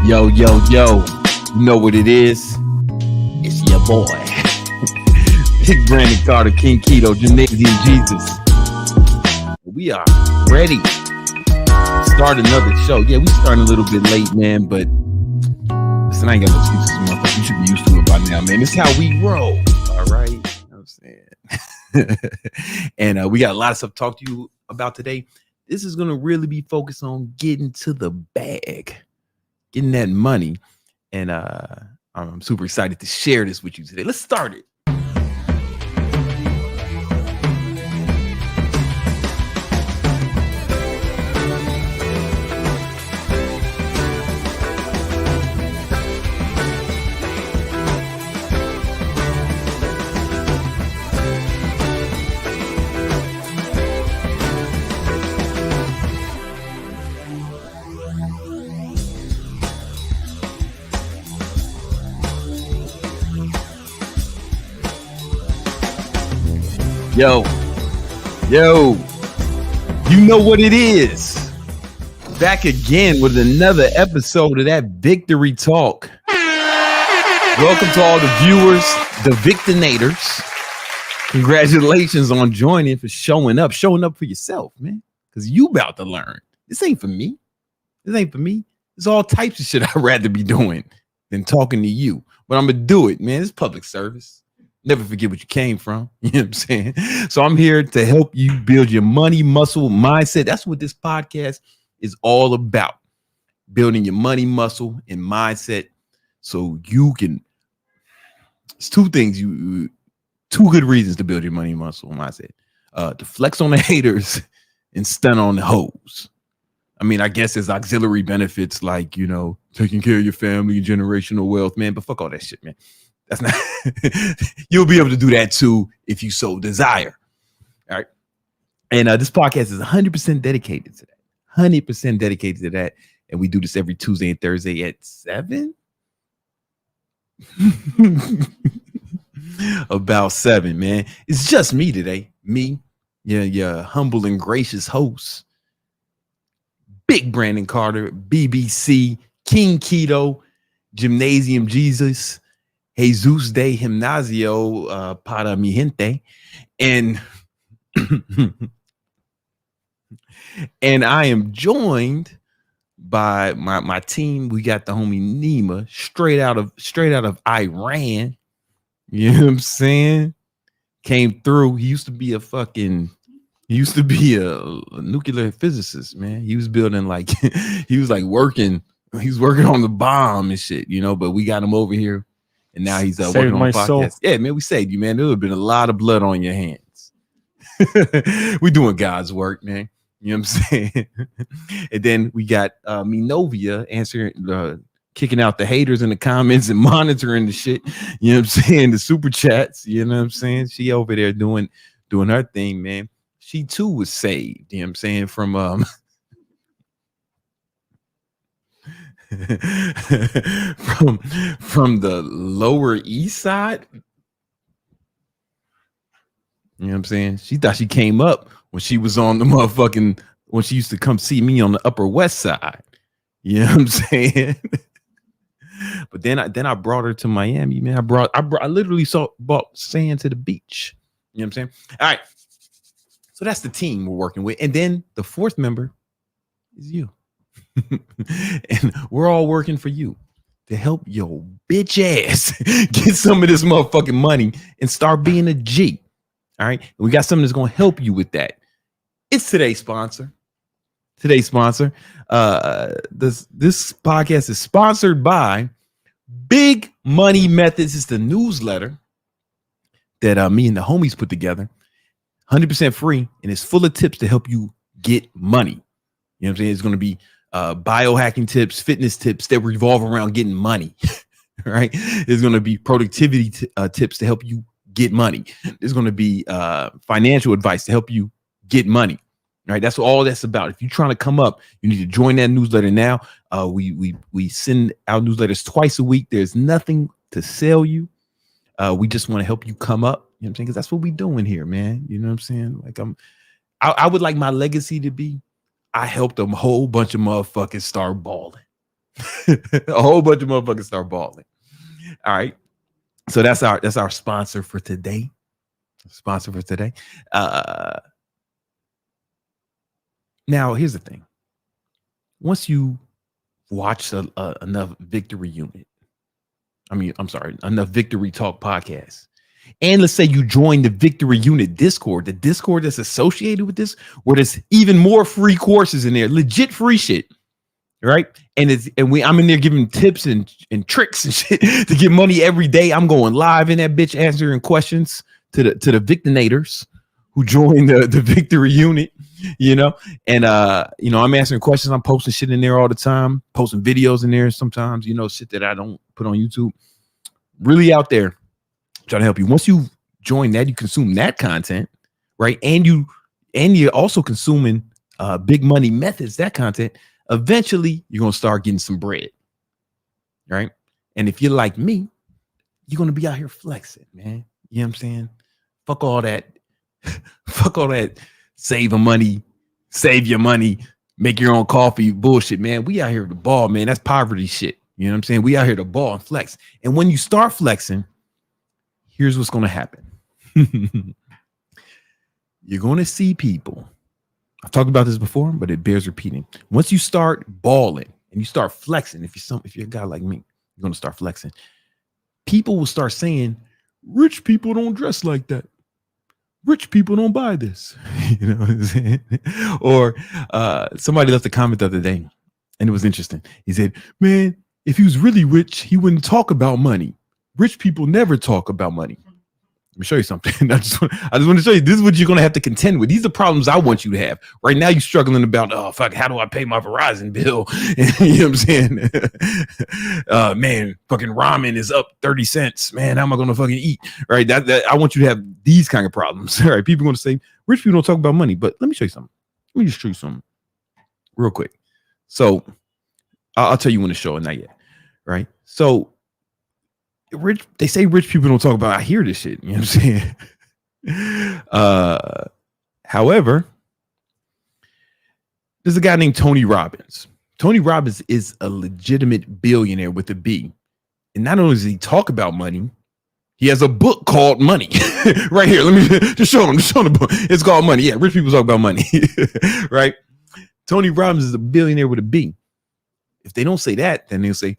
Yo, yo, yo. You know what it is? It's your boy. Big Brandon Carter, King Keto, Gymnasium Jesus. We are ready to start another show. Yeah, we starting a little bit late, man, but listen, I ain't got no excuses, motherfucker. You should be used to it by now, man. This is how we roll, all right? You know what I'm saying? And we got a lot of stuff to talk to you about today. This is going to really be focused on getting to the bag, getting that money. And I'm super excited to share this with you today. Let's start it. Yo, you know what it is. Back again with another episode of that Victory Talk. Welcome to all the viewers, the Victinators. Congratulations on joining, for showing up for yourself, man. Because you about to learn. This ain't for me. There's all types of shit I'd rather be doing than talking to you. But I'm going to do it, man. It's public service. Never forget what you came from. You know what I'm saying? So I'm here to help you build your money, muscle, mindset. That's what this podcast is all about. Building your money, muscle, and mindset so you can. It's two things. Two good reasons to build your money, muscle, and mindset. To flex on the haters and stun on the hoes. I mean, I guess there's auxiliary benefits like, you know, taking care of your family, generational wealth, man. But fuck all that shit, man. That's not. You'll be able to do that too if you so desire. All right. And this podcast is 100% dedicated to that. 100% dedicated to that. And we do this every Tuesday and Thursday at 7. About 7, man. It's just me today. Me, your humble and gracious host, Big Brandon Carter, BBC, King Keto, Gymnasium Jesus, Jesus de Gimnasio para mi gente, and and I am joined by my team. We got the homie Nima, straight out of Iran. You know what I'm saying? Came through. He used to be a nuclear physicist, man. He was building he was working on the bomb and shit, you know. But we got him over here. And now he's working on the podcast. Soul. Yeah, man, we saved you, man. There would have been a lot of blood on your hands. We're doing God's work, man. You know what I'm saying? And then we got Minovia answering, kicking out the haters in the comments and monitoring the shit. You know what I'm saying? The SuperChats. You know what I'm saying? She over there doing her thing, man. She too was saved. You know what I'm saying? From from the Lower East Side. You know what I'm saying? She thought she came up when she was on the motherfucking, when she used to come see me on the Upper West Side. You know what I'm saying? But then I brought her to Miami, man. I literally brought sand to the beach. You know what I'm saying? All right. So that's the team we're working with. And then the fourth member is you. And we're all working for you to help your bitch ass get some of this motherfucking money and start being a G. All right. And we got something that's going to help you with that. It's today's sponsor. This podcast is sponsored by Big Money Methods. It's the newsletter that me and the homies put together. 100% free. And it's full of tips to help you get money. You know what I'm saying? It's going to be biohacking tips, fitness tips that revolve around getting money. Right? There's going to be productivity tips to help you get money. There's going to be financial advice to help you get money. Right? That's all that's about. If you're trying to come up, you need to join that newsletter now. We send out newsletters twice a week. There's nothing to sell you. We just want to help you come up. You know what I'm saying? Because that's what we doing here, man. You know what I'm saying? Like I would like my legacy to be, I helped a whole bunch of motherfuckers start balling. A whole bunch of motherfuckers start balling. All right. So that's our sponsor for today. Now here's the thing. Once you watch enough Victory Talk podcast, and let's say you join the Victory Unit Discord, the Discord that's associated with this, where there's even more free courses in there, legit free shit. Right. And I'm in there giving tips and tricks and shit to get money every day. I'm going live in that bitch answering questions to the Victinators who join the Victory Unit, and I'm answering questions. I'm posting shit in there all the time, posting videos in there sometimes, shit that I don't put on YouTube. Really out there trying to help you. Once you join that, you consume that content, right? And you're also consuming Big Money Methods, that content. Eventually, you're going to start getting some bread, right? And if you're like me, you're going to be out here flexing, man. You know what I'm saying? Fuck all that. Fuck all that save your money, make your own coffee bullshit, man. We out here to ball, man. That's poverty shit. You know what I'm saying? We out here to ball and flex. And when you start flexing, here's what's going to happen. You're going to see people. I've talked about this before, but it bears repeating. Once you start balling and you start flexing, if you're a guy like me, you're going to start flexing. People will start saying, rich people don't dress like that. Rich people don't buy this. You know what I'm saying? Or somebody left a comment the other day, and it was interesting. He said, man, if he was really rich, he wouldn't talk about money. Rich people never talk about money. Let me show you something. I just want to show you. This is what you're going to have to contend with. These are problems I want you to have. Right now, you're struggling about, oh, fuck, how do I pay my Verizon bill? You know what I'm saying? Man, fucking ramen is up 30 cents. Man, how am I going to fucking eat? Right? That I want you to have these kind of problems. All right? People are going to say, rich people don't talk about money. But let me show you something. Let me just show you something real quick. So I'll tell you when to show it, not yet. Right? So they say rich people don't talk about. I hear this shit. You know what I'm saying? However, there's a guy named Tony Robbins. Tony Robbins is a legitimate billionaire with a B. And not only does he talk about money, he has a book called Money. Right here. Let me just show him. Just show him the book. It's called Money. Yeah, rich people talk about money. Right? Tony Robbins is a billionaire with a B. If they don't say that, then they'll say,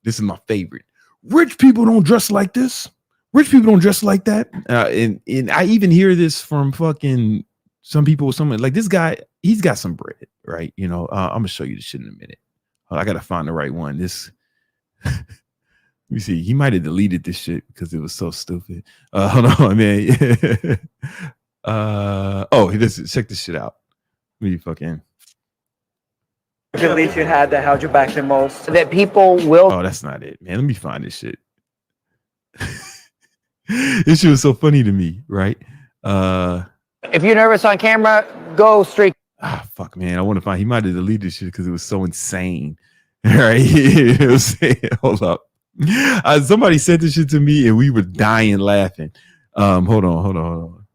this is my favorite. Rich people don't dress like this. Rich people don't dress like that. And I even hear this from fucking some people with someone like this guy. He's got some bread, right? I'm gonna show you this shit in a minute. I gotta find the right one. This, let me see. He might have deleted this shit because it was so stupid. Hold on, man. Check this shit out. Let me fucking. Beliefs you had that held you back the most, that people will. Oh, that's not it, man. Let me find this shit. This shit was so funny to me, right? If you're nervous on camera, go straight. Fuck, man. I want to find. He might have deleted this shit because it was so insane. All right. Hold up. Somebody said this shit to me and we were dying laughing. Hold on.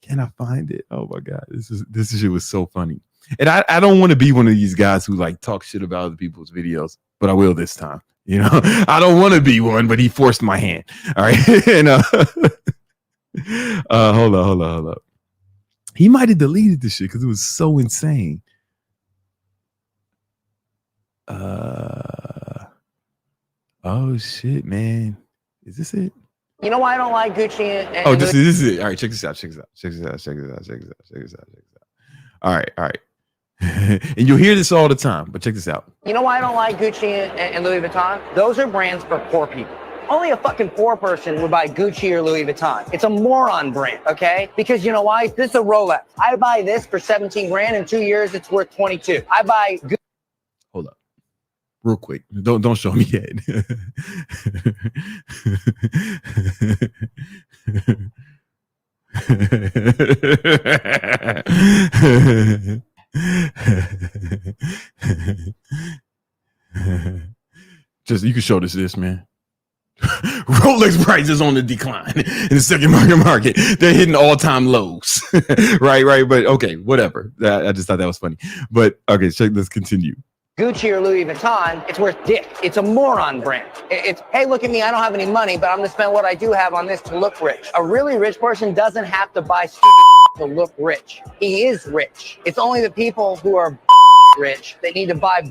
Can I find it? Oh my God. This shit was so funny. And I don't want to be one of these guys who like talk shit about other people's videos, but I will this time. I don't want to be one, but he forced my hand. All right. And hold up. He might have deleted this shit because it was so insane. Oh shit, man. Is this it? You know why I don't like Gucci and this is it. All right, check this out. All right. And you'll hear this all the time, but check this out. You know why I don't like Gucci and Louis Vuitton? Those are brands for poor people. Only a fucking poor person would buy Gucci or Louis Vuitton. It's a moron brand, okay? Because you know why? This is a Rolex. I buy this for 17 grand. In 2 years, it's worth 22. I buy. Hold up. Real quick. Don't show me yet. Just you can show this man. Rolex prices on the decline in the secondary market. They're hitting all-time lows. right. But okay, whatever. I just thought that was funny. But okay, let's continue. Gucci or Louis Vuitton, it's worth dick. It's a moron brand. It's, hey, look at me, I don't have any money, but I'm gonna spend what I do have on this to look rich. A really rich person doesn't have to buy stupid to look rich. He is rich. It's only the people who are rich that need to buy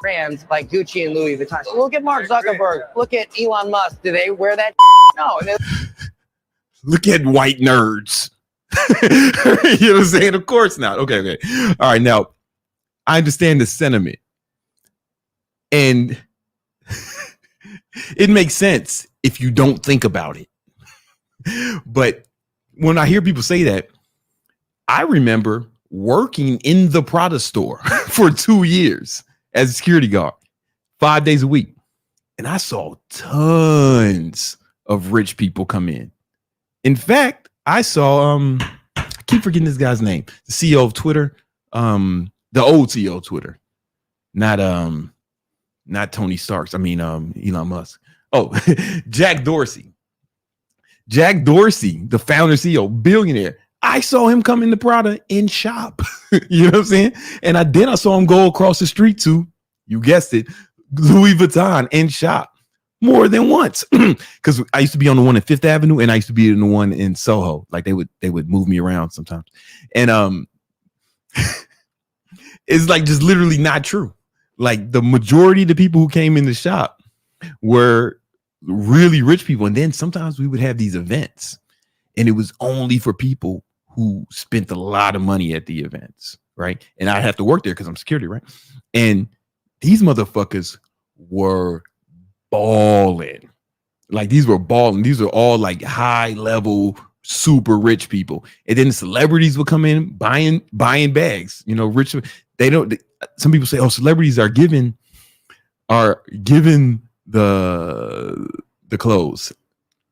brands like Gucci and Louis Vuitton. So look at Mark Zuckerberg. Look at Elon Musk. Do they wear that? No. Look at white nerds. You know what I'm saying? Of course not. Okay. All right, now I understand the sentiment. And it makes sense if you don't think about it. But when I hear people say that, I remember working in the Prada store for 2 years as a security guard, 5 days a week. And I saw tons of rich people come in. In fact, I saw, I keep forgetting this guy's name, the CEO of Twitter, the old CEO of Twitter, not Tony Starks. I mean, Elon Musk. Oh, Jack Dorsey. Jack Dorsey, the founder, CEO, billionaire. I saw him come into Prada and shop. You know what I'm saying? And I saw him go across the street to, you guessed it, Louis Vuitton and shop more than once. Because I used to be on the one at Fifth Avenue and I used to be in the one in Soho. Like they would move me around sometimes. And it's like just literally not true. Like the majority of the people who came in the shop were really rich people. And then sometimes we would have these events and it was only for people who spent a lot of money at the events, right? And I'd have to work there because I'm security, right? And these motherfuckers were balling. Like these were balling. These were all like high level, super rich people. And then the celebrities would come in buying bags, you know, rich. Some people say, oh, celebrities are given the clothes,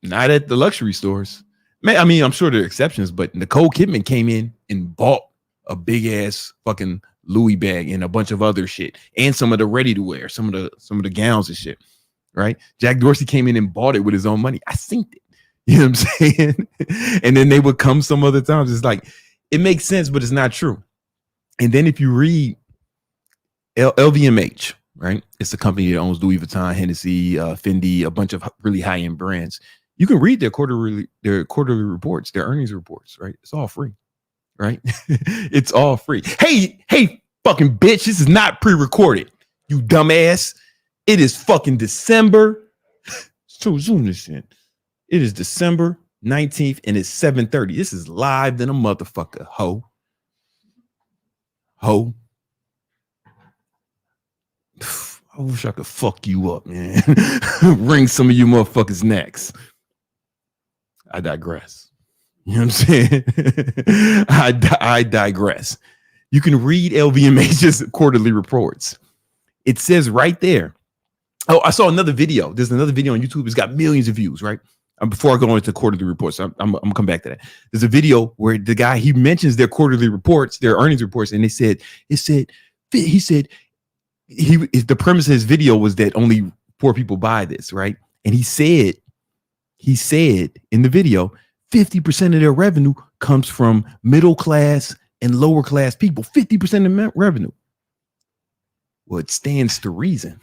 not at the luxury stores. Man, I mean, I'm sure there are exceptions, but Nicole Kidman came in and bought a big ass fucking Louis bag and a bunch of other shit, and some of the ready to wear, some of the gowns and shit. Right? Jack Dorsey came in and bought it with his own money. I synced it. You know what I'm saying? And then they would come some other times. It's like it makes sense, but it's not true. And then if you read LVMH, right? It's a company that owns Louis Vuitton, Hennessy, Fendi, a bunch of really high-end brands. You can read their quarterly reports, their earnings reports, right? It's all free, right? It's all free. Hey, fucking bitch, this is not pre-recorded, you dumbass. It is fucking December. So zoom this in. It is December 19th and it's 7:30. This is live than a motherfucker, ho. I wish I could fuck you up, man. Wring some of you motherfuckers' necks. I digress. You know what I'm saying? I digress. You can read LVMH's quarterly reports. It says right there. Oh, I saw another video. There's another video on YouTube. It's got millions of views, right? Before I go into quarterly reports, I'm gonna come back to that. There's a video where the guy, he mentions their quarterly reports, their earnings reports, and the premise of his video was that only poor people buy this, right? And he said in the video, 50% of their revenue comes from middle class and lower class people. 50% of revenue. Well, it stands to reason.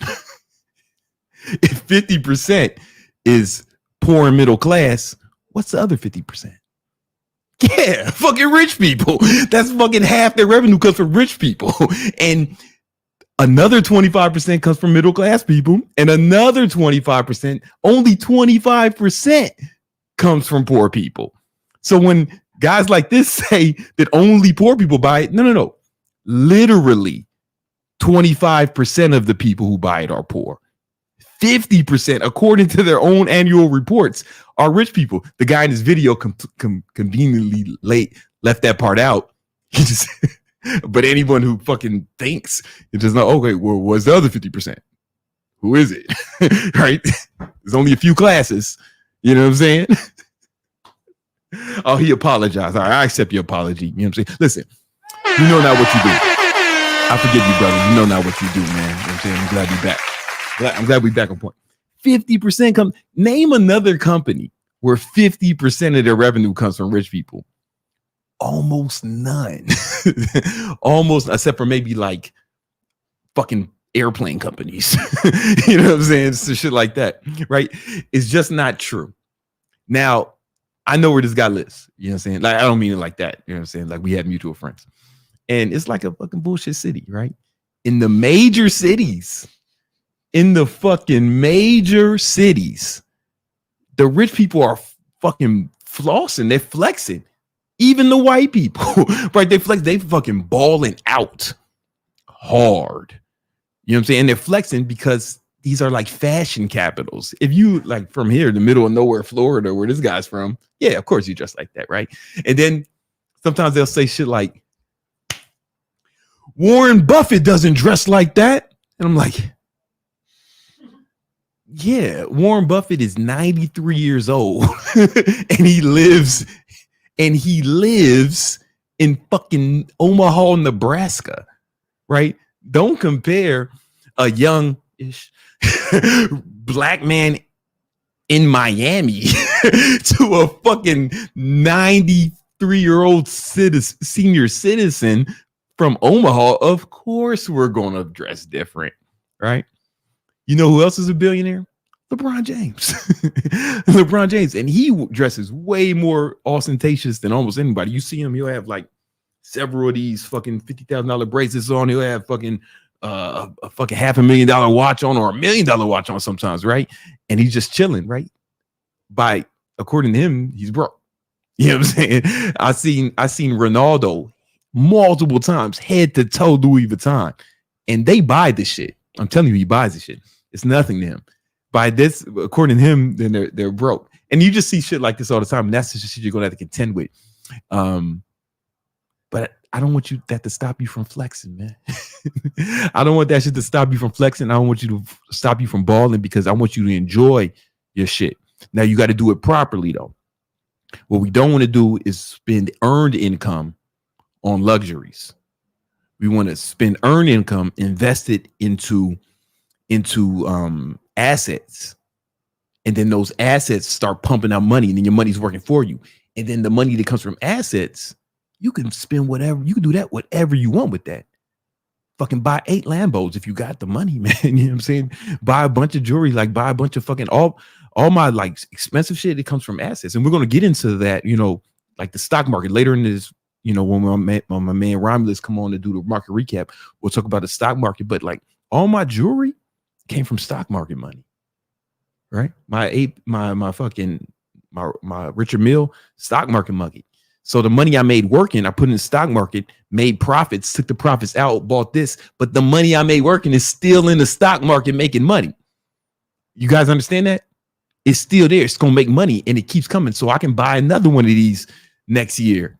If 50% is poor and middle class, what's the other 50%? Yeah, fucking rich people. That's fucking half their revenue comes from rich people. And another 25% comes from middle class people. And another 25%, only 25% comes from poor people. So when guys like this say that only poor people buy it, no. Literally 25% of the people who buy it are poor. 50%, according to their own annual reports, are rich people. The guy in this video conveniently left that part out. He just, but anyone who fucking thinks it does not. Okay, well, what's the other 50%? Who is it? Right? There's only a few classes. You know what I'm saying? Oh, he apologized. All right, I accept your apology. You know what I'm saying? Listen, you know not what you do. I forgive you, brother. You know not what you do, man. You know what I'm saying? I'm glad you're back. I'm glad we're back on point. 50% come. Name another company where 50% of their revenue comes from rich people. Almost none. Almost, except for maybe like fucking airplane companies. You know what I'm saying? So shit like that, right? It's just not true. Now, I know where this guy lives. You know what I'm saying? Like, I don't mean it like that. You know what I'm saying? Like, we have mutual friends. And it's like a fucking bullshit city, right? In the major cities, the rich people are fucking flossing. They're flexing. Even the white people, right? They fucking balling out hard. You know what I'm saying? And they're flexing because these are like fashion capitals. If you like from here, the middle of nowhere, Florida, where this guy's from, yeah, of course you dress like that, right? And then sometimes they'll say shit like, Warren Buffett doesn't dress like that. And I'm like, yeah, Warren Buffett is 93 years old and he lives in fucking Omaha, Nebraska, right? Don't compare a young-ish black man in Miami to a fucking 93-year-old senior citizen from Omaha. Of course we're going to dress different, right? You know who else is a billionaire? LeBron James. LeBron James. And he dresses way more ostentatious than almost anybody. You see him, he'll have like several of these fucking $50,000 bracelets on. He'll have fucking a fucking $500,000 watch on or $1 million watch on sometimes, right? And he's just chilling, right? According to him, he's broke. You know what I'm saying? I seen Ronaldo multiple times, head to toe Louis Vuitton, and they buy this shit. I'm telling you, he buys this shit. It's nothing to him. By this, according to him, then they're broke. And you just see shit like this all the time, and that's the shit you're gonna have to contend with. But I don't want that to stop you from flexing, man. I don't want that shit to stop you from flexing. I don't want you to stop you from balling, because I want you to enjoy your shit. Now you got to do it properly, though. What we don't want to do is spend earned income on luxuries. We want to spend earned income, invest it into assets, and then those assets start pumping out money, and then your money's working for you. And then the money that comes from assets, you can spend whatever, you can do that whatever you want with that. Fucking buy 8 Lambos if you got the money, man. You know what I'm saying? Buy a bunch of jewelry, like buy a bunch of fucking all my like expensive shit that comes from assets. And we're gonna get into that, you know, like the stock market later in this, you know, when my man Romulus come on to do the market recap, we'll talk about the stock market. But like all my jewelry came from stock market money, right? My Richard Mille stock market money. So the money I made working, I put in the stock market, made profits, took the profits out, bought this, but the money I made working is still in the stock market making money. You guys understand that? It's still there. It's going to make money, and it keeps coming. So I can buy another one of these next year.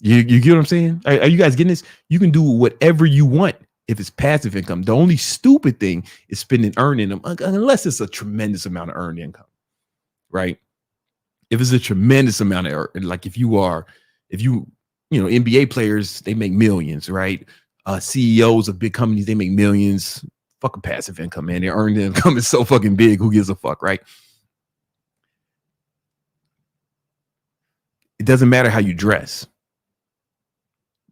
You get what I'm saying? Are you guys getting this? You can do whatever you want if it's passive income. The only stupid thing is spending earning them, unless it's a tremendous amount of earned income, right? If it's a tremendous amount of, like if you know, NBA players, they make millions, right? CEOs of big companies, they make millions. Fucking passive income, man. Their earned income is so fucking big. Who gives a fuck, right? It doesn't matter how you dress.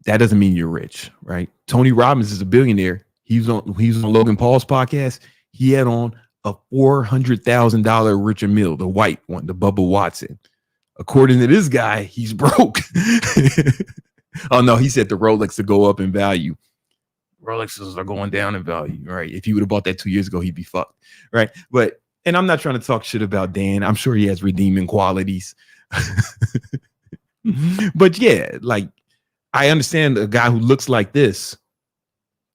That doesn't mean you're rich, right? Tony Robbins is a billionaire. He was on Logan Paul's podcast. He had on a $400,000 Richard Mille, the white one, the Bubba Watson. According to this guy, he's broke. Oh no, he said the Rolex to go up in value. Rolexes are going down in value, right? If he would have bought that 2 years ago, he'd be fucked, right? But, and I'm not trying to talk shit about Dan. I'm sure he has redeeming qualities. But yeah, like, I understand a guy who looks like this,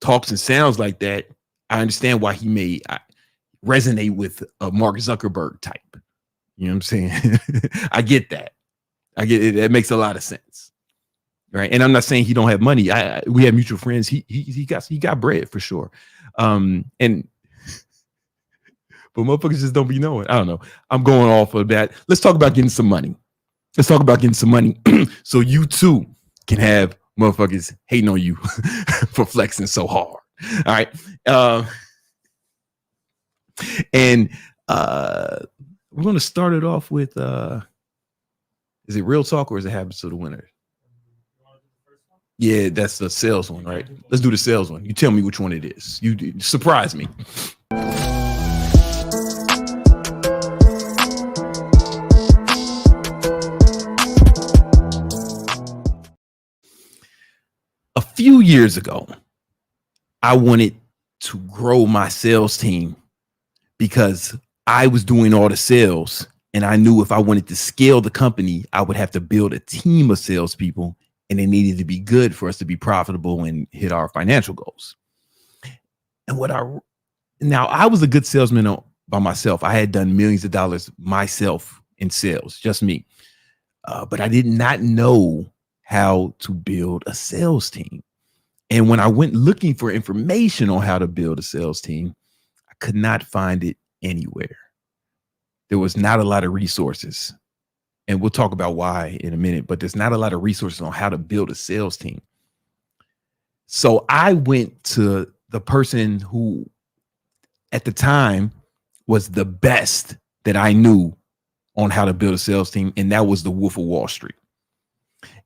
talks and sounds like that. I understand why he may resonate with a Mark Zuckerberg type. You know what I'm saying? I get that. I get it. That makes a lot of sense. Right. And I'm not saying he don't have money. We have mutual friends. He got bread for sure. But motherfuckers just don't be knowing. I don't know. I'm going off of that. Let's talk about getting some money. So you too can have motherfuckers hating on you for flexing so hard. All right. And we're going to start it off with, is it real talk or is it habits of the winner? Yeah, that's the sales one, right? Let's do the sales one. You tell me which one it is. You surprise me. A few years ago, I wanted to grow my sales team because I was doing all the sales, and I knew if I wanted to scale the company, I would have to build a team of salespeople, and they needed to be good for us to be profitable and hit our financial goals. And now I was a good salesman by myself. I had done millions of dollars myself in sales, just me. But I did not know how to build a sales team. And when I went looking for information on how to build a sales team, I could not find it anywhere. There was not a lot of resources. And we'll talk about why in a minute, but there's not a lot of resources on how to build a sales team. So I went to the person who at the time was the best that I knew on how to build a sales team. And that was the Wolf of Wall Street.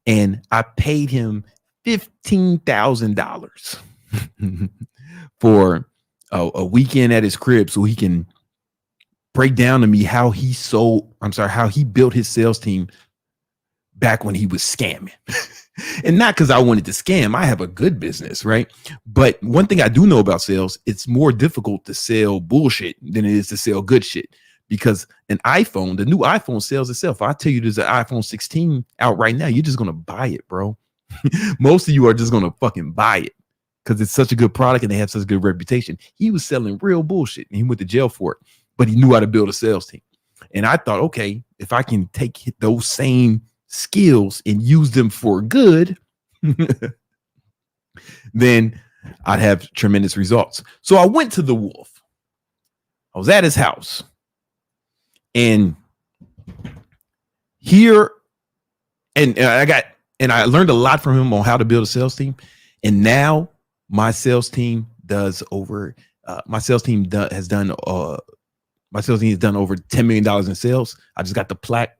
And I paid him $15,000 for a weekend at his crib so he can break down to me how he built his sales team back when he was scamming. And not because I wanted to scam. I have a good business, right? But one thing I do know about sales, it's more difficult to sell bullshit than it is to sell good shit. Because the new iPhone sells itself. I tell you, there's an iPhone 16 out right now. You're just going to buy it, bro. Most of you are just going to fucking buy it because it's such a good product and they have such a good reputation. He was selling real bullshit and he went to jail for it, but he knew how to build a sales team. And I thought, okay, if I can take those same skills and use them for good, then I'd have tremendous results. So I went to the Wolf. I was at his house. And I learned a lot from him on how to build a sales team. And now my sales team has done over $10 million in sales. I just got the plaque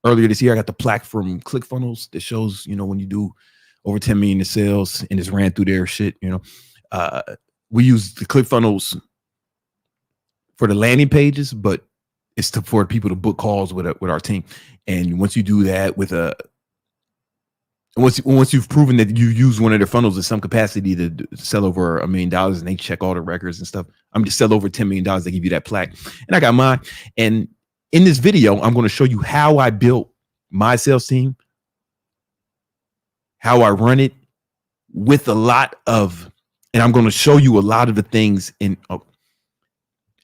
earlier this year. I got the plaque from ClickFunnels that shows, when you do over 10 million in sales and it's ran through their shit, we use the ClickFunnels for the landing pages, but it's for people to book calls with our team. And once you do that once you've proven that you use one of their funnels in some capacity to sell over $1 million and they check all the records and stuff, I'm just sell over $10 million. They give you that plaque. And I got mine. And in this video, I'm going to show you how I built my sales team, how I run it with and I'm going to show you a lot of the things and at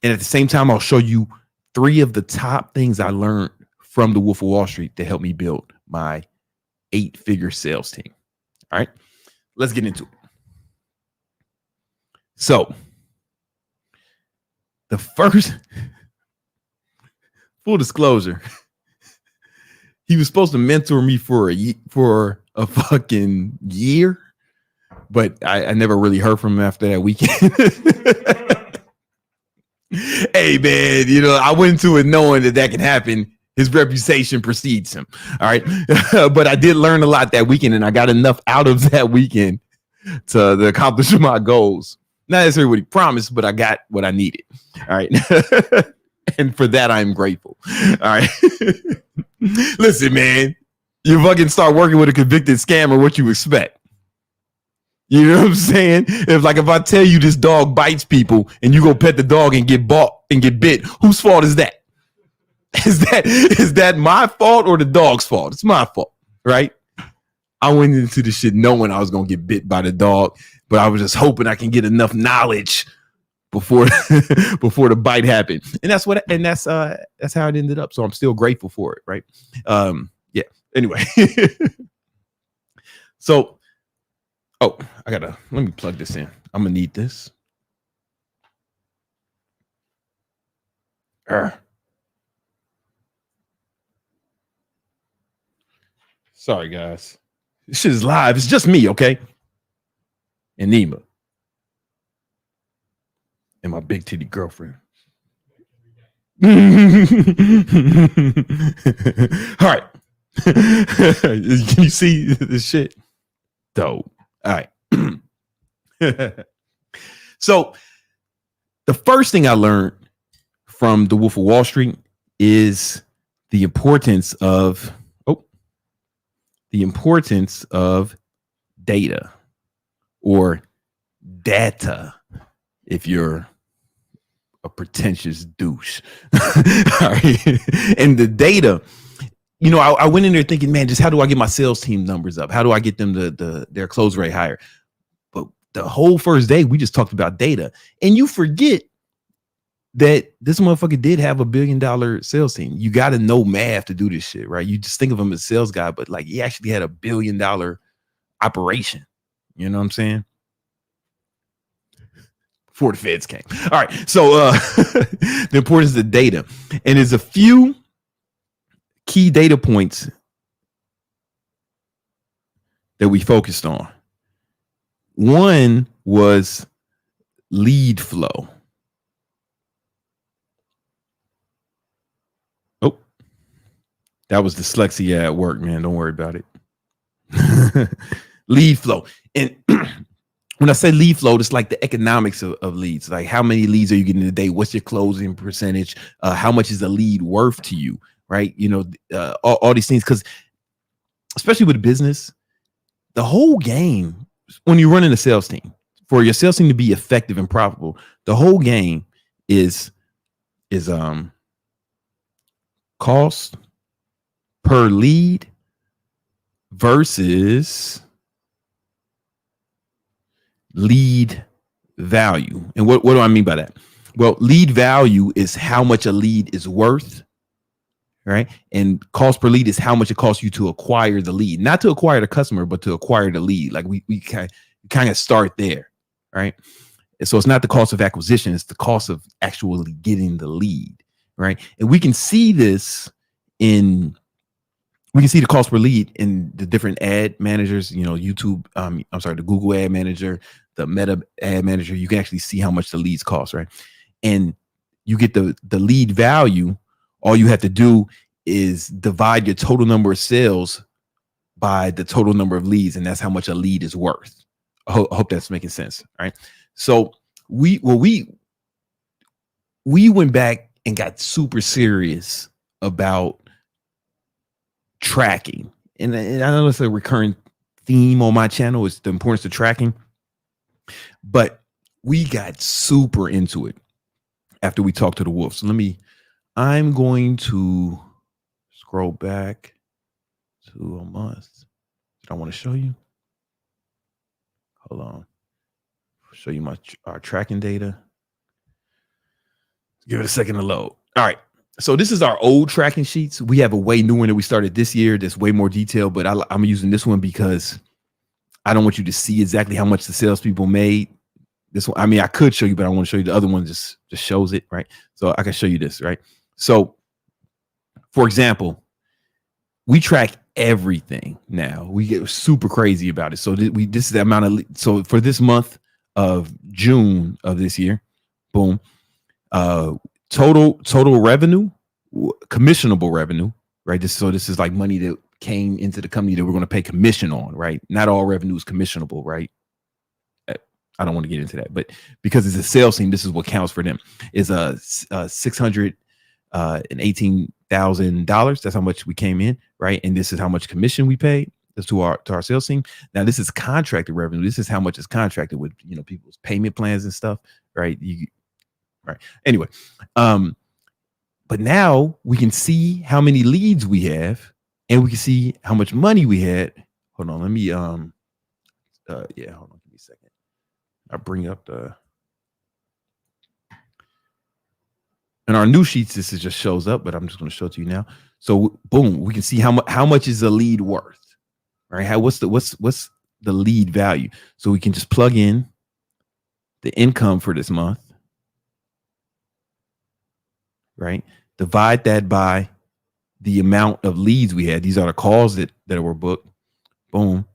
the same time, I'll show you 3 of the top things I learned from the Wolf of Wall Street to help me build my 8-figure sales team. All right, let's get into it. So the first, full disclosure, he was supposed to mentor me for a fucking year, but I never really heard from him after that weekend. Hey man, I went into it knowing that can happen. His reputation precedes him. All right. But I did learn a lot that weekend and I got enough out of that weekend to accomplish my goals. Not necessarily what he promised, but I got what I needed. All right. And for that, I'm grateful. All right. Listen, man, you fucking start working with a convicted scammer, what you expect? You know what I'm saying? If I tell you this dog bites people and you go pet the dog and get bit, whose fault is that? Is that my fault or the dog's fault? It's my fault, right? I went into this shit knowing I was gonna get bit by the dog, but I was just hoping I can get enough knowledge before the bite happened. And that's how it ended up. So I'm still grateful for it, right? Yeah. Anyway, so. Oh, let me plug this in. I'm gonna need this. Sorry, guys. This shit is live. It's just me, okay? And Nima. And my big titty girlfriend. All right. Can you see this shit? Dope. All right. So the first thing I learned from The Wolf of Wall Street is the importance of data, or data, if you're a pretentious douche. All right. And the data, you know, I went in there thinking, man, just how do I get my sales team numbers up? How do I get them their close rate higher? But the whole first day, we just talked about data, and you forget that this motherfucker did have $1 billion sales team. You got to know math to do this shit, right? You just think of him as a sales guy, but like he actually had $1 billion operation. You know what I'm saying? Before the feds came. All right. So the importance of the data. And there's a few key data points that we focused on. One was lead flow. Oh, that was dyslexia at work, man. Don't worry about it. Lead flow. And when I say lead flow, it's like the economics of leads. Like how many leads are you getting in a day? What's your closing percentage? How much is the lead worth to you? Right. You know, all these things, because especially with business, the whole game, when you're running a sales team, for your sales team to be effective and profitable, the whole game is cost per lead versus lead value. And what do I mean by that? Well, lead value is how much a lead is worth, right? And cost per lead is how much it costs you to acquire the lead, not to acquire the customer, but to acquire the lead. Like we kind of start there, right? And so it's not the cost of acquisition, it's the cost of actually getting the lead, right? And we can see this we can see the cost per lead in the different ad managers, you know, YouTube, the Google ad manager, the Meta ad manager. You can actually see how much the leads cost, right? And you get the lead value. All you have to do is divide your total number of sales by the total number of leads, and that's how much a lead is worth. I hope that's making sense, right? So we went back and got super serious about tracking, and I know it's a recurring theme on my channel, is the importance of tracking, but we got super into it after we talked to the wolf. So I'm going to scroll back to a month that I want to show you. Hold on, I'll show you our tracking data. Give it a second to load. All right. So this is our old tracking sheets. We have a way new one that we started this year that's way more detailed, but I'm using this one because I don't want you to see exactly how much the salespeople made. This one, I mean, I could show you, but I want to show you the other one just shows it, right? So I can show you this, right? So, for example, we track everything now. We get super crazy about it. So this is the amount of, so for this month of June of this year, boom, total revenue, commissionable revenue, right? This is like money that came into the company that we're going to pay commission on, right? Not all revenue is commissionable, right? I don't want to get into that, but because it's a sales team, this is what counts for them. Is $618,000. That's how much we came in, right? And this is how much commission we paid. That's to our sales team. Now this is contracted revenue. This is how much is contracted with, you know, people's payment plans and stuff, right? Right. Anyway, but now we can see how many leads we have, and we can see how much money we had. Hold on, let me hold on, give me a second. I'll bring up in our new sheets, this just shows up, but I'm just going to show it to you now. So boom, we can see how much is the lead worth, right? What's the lead value? So we can just plug in the income for this month, right? Divide that by the amount of leads we had. These are the calls that were booked. Boom.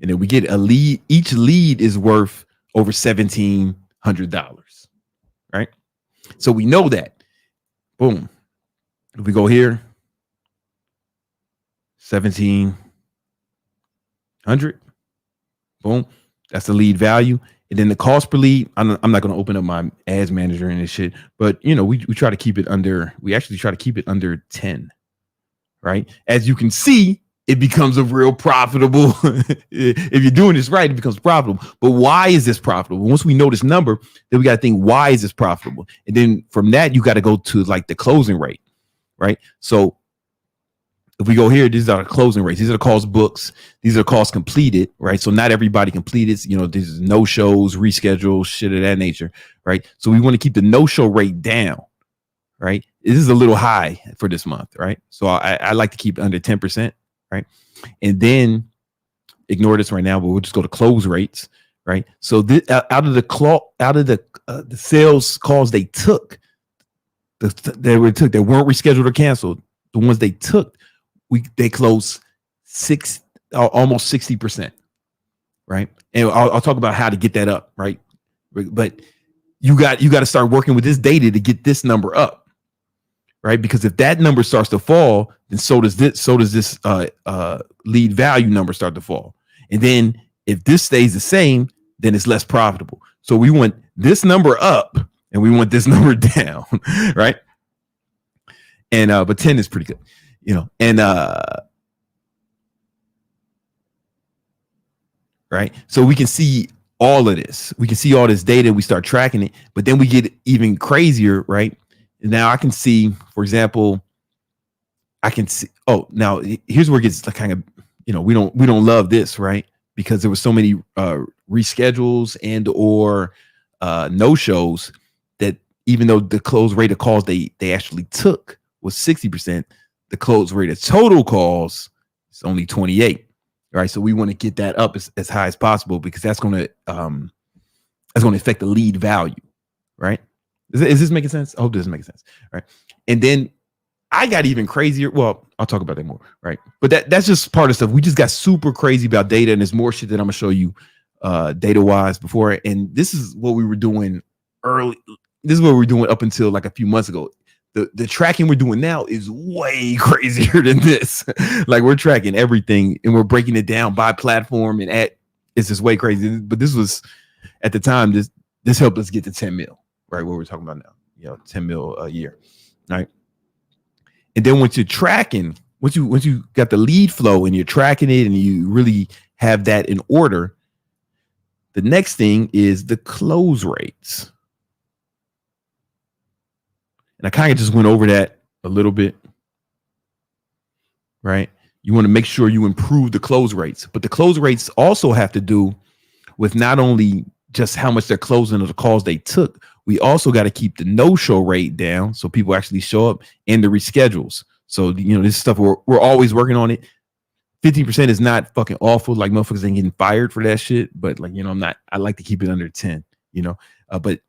And then we get a lead. Each lead is worth over $1,700, right? So we know that. Boom. If we go here, 1,700. Boom. That's the lead value. And then the cost per lead, I'm not going to open up my ads manager and this shit, but we try to keep it under, we actually try to keep it under 10, right? As you can see, it becomes a real profitable. If you're doing this right, it becomes profitable. But why is this profitable? Once we know this number, then we got to think, why is this profitable? And then from that, you got to go to like the closing rate, right? So if we go here, these are the closing rates. These are the calls books. These are the calls completed, right? So not everybody completed. There's no shows, reschedules, shit of that nature, right? So we want to keep the no-show rate down, right? This is a little high for this month, right? So I like to keep it under 10%, right? And then ignore this right now, but we'll just go to close rates, right? So out of the sales calls they took, that weren't rescheduled or canceled, the ones they took, they close almost 60%, right? And I'll talk about how to get that up, right? But you got to start working with this data to get this number up, right? Because if that number starts to fall, then so does this lead value number start to fall. And then if this stays the same, then it's less profitable. So we want this number up and we want this number down, right? And but 10 is pretty good. Right. So we can see all of this. We can see all this data. We start tracking it, but then we get even crazier, right? Now I can see, for example, now here's where it gets kind of, we don't love this, right? Because there were so many reschedules and or no shows that even though the close rate of calls they actually took was 60%, the close rate of total calls is only 28. Right. So we want to get that up as high as possible because that's going to affect the lead value. Right. Is this making sense? I hope this is making sense. Right. And then I got even crazier. Well, I'll talk about that more. Right. But that's just part of stuff. We just got super crazy about data. And there's more shit that I'm going to show you data wise before. And this is what we were doing early. This is what we were doing up until like a few months ago. The tracking we're doing now is way crazier than this. Like we're tracking everything and we're breaking it down by platform and it's just way crazy. But this was at the time, this helped us get to 10 mil, right? What we're talking about now, 10 mil a year, right? And then once you're tracking, once you got the lead flow and you're tracking it and you really have that in order, the next thing is the close rates. And I kind of just went over that a little bit, right? You want to make sure you improve the close rates, but the close rates also have to do with not only just how much they're closing of the calls they took. We also got to keep the no-show rate down so people actually show up, and the reschedules. So, this stuff we're always working on it. 50% is not fucking awful. Like motherfuckers ain't getting fired for that shit. But like, I like to keep it under 10, but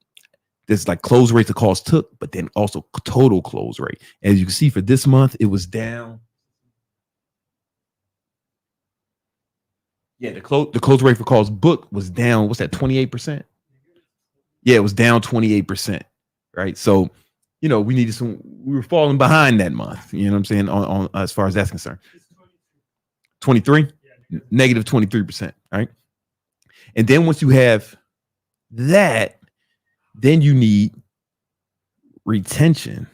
there's like close rates the calls took, but then also total close rate. As you can see for this month, it was down. Yeah, the close rate for calls booked was down. What's that? 28%. Yeah, it was down 28%. Right. So, we were falling behind that month. You know what I'm saying? On as far as that's concerned. 23, negative 23%. Right. And then once you have that, then you need retention.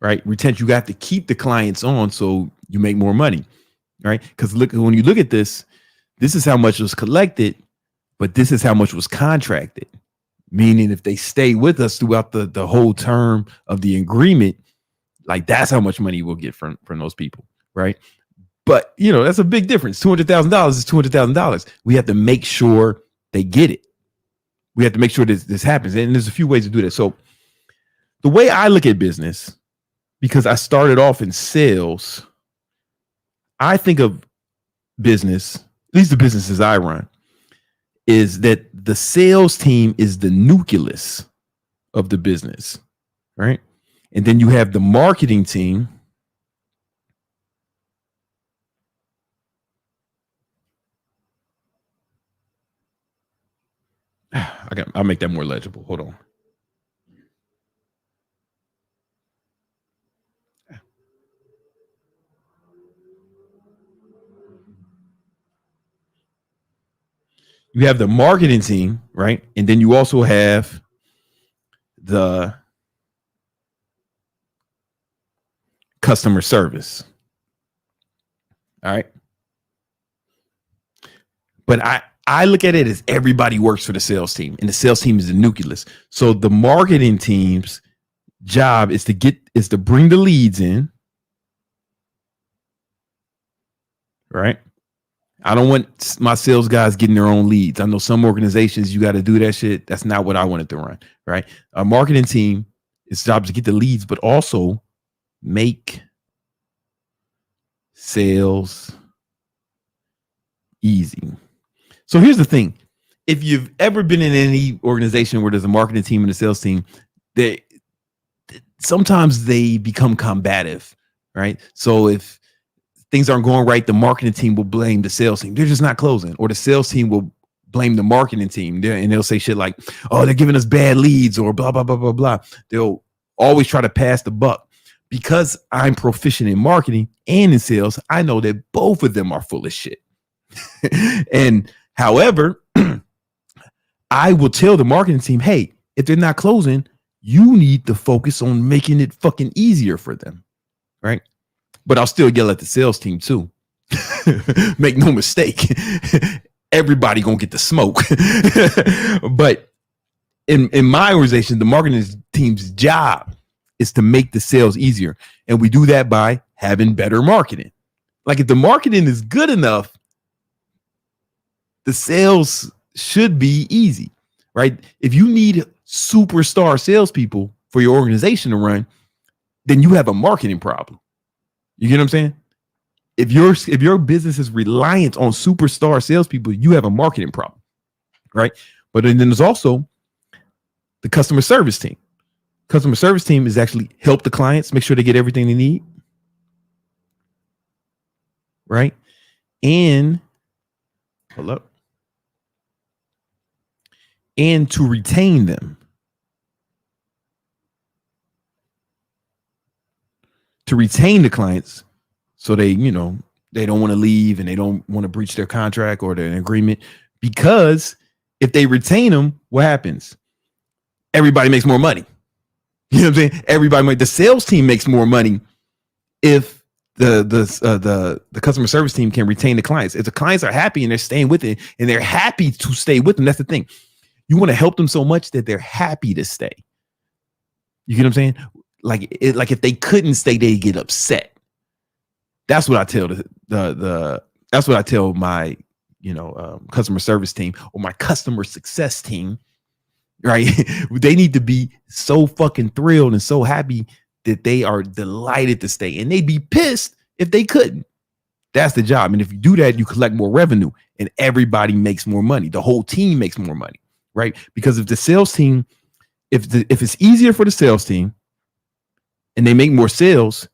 Right? Retention, you have to keep the clients on so you make more money. Right? Because when you look at this is how much was collected, but this is how much was contracted. Meaning if they stay with us throughout the whole term of the agreement, like that's how much money we'll get from those people. Right? But that's a big difference. $200,000 is $200,000. We have to make sure they get it. We have to make sure this happens. And there's a few ways to do that. So the way I look at business, because I started off in sales, I think of business, at least the businesses I run, is that the sales team is the nucleus of the business, right? And then you have the marketing team. I'll make that more legible. Hold on. You have the marketing team, right? And then you also have the customer service. All right. But I look at it as everybody works for the sales team, and the sales team is the nucleus. So the marketing team's job is to bring the leads in. Right. I don't want my sales guys getting their own leads. I know some organizations you got to do that shit. That's not what I wanted to run. Right. A marketing team, its job is to get the leads, but also make sales easy. So here's the thing. If you've ever been in any organization where there's a marketing team and a sales team, sometimes they become combative. Right. So if things aren't going right, the marketing team will blame the sales team. They're just not closing. Or the sales team will blame the marketing team. And they'll say shit like, oh, they're giving us bad leads or blah, blah, blah, blah, blah. They'll always try to pass the buck. Because I'm proficient in marketing and in sales, I know that both of them are full of shit. And however, I will tell the marketing team, hey, if they're not closing, you need to focus on making it fucking easier for them. Right. But I'll still yell at the sales team too. Make no mistake. Everybody gonna get the smoke. But in my organization, the marketing team's job is to make the sales easier. And we do that by having better marketing. Like if the marketing is good enough, the sales should be easy, right? If you need superstar salespeople for your organization to run, then you have a marketing problem. You get what I'm saying? If your business is reliant on superstar salespeople, you have a marketing problem, right? But then there's also the customer service team. Customer service team is actually help the clients, make sure they get everything they need, right? And hold up. And to retain them. To retain the clients so they don't want to leave and they don't want to breach their contract or their agreement, because if they retain them, what happens? Everybody makes more money. You know what I'm saying? The sales team makes more money if the customer service team can retain the clients. If the clients are happy and they're staying with it and they're happy to stay with them, that's the thing. You want to help them so much that they're happy to stay. You get what I'm saying? Like if they couldn't stay, they get upset. That's what I tell that's what I tell my customer service team or my customer success team, right? They need to be so fucking thrilled and so happy that they are delighted to stay, and they'd be pissed if they couldn't. That's the job. And if you do that, you collect more revenue and everybody makes more money. The whole team makes more money, right? Because if the sales team, if it's easier for the sales team and they make more sales,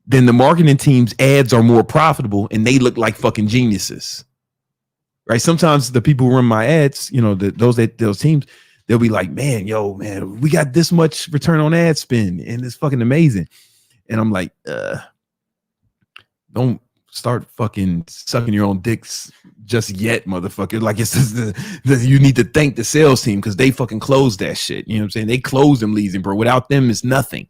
then the marketing team's ads are more profitable and they look like fucking geniuses, right? Sometimes the people who run my ads, those teams, they'll be like, man, we got this much return on ad spend and it's fucking amazing. And I'm like, don't start fucking sucking your own dicks just yet, motherfucker. Like it's just you need to thank the sales team because they fucking closed that shit. You know what I'm saying? They closed them leads, and bro, without them, it's nothing.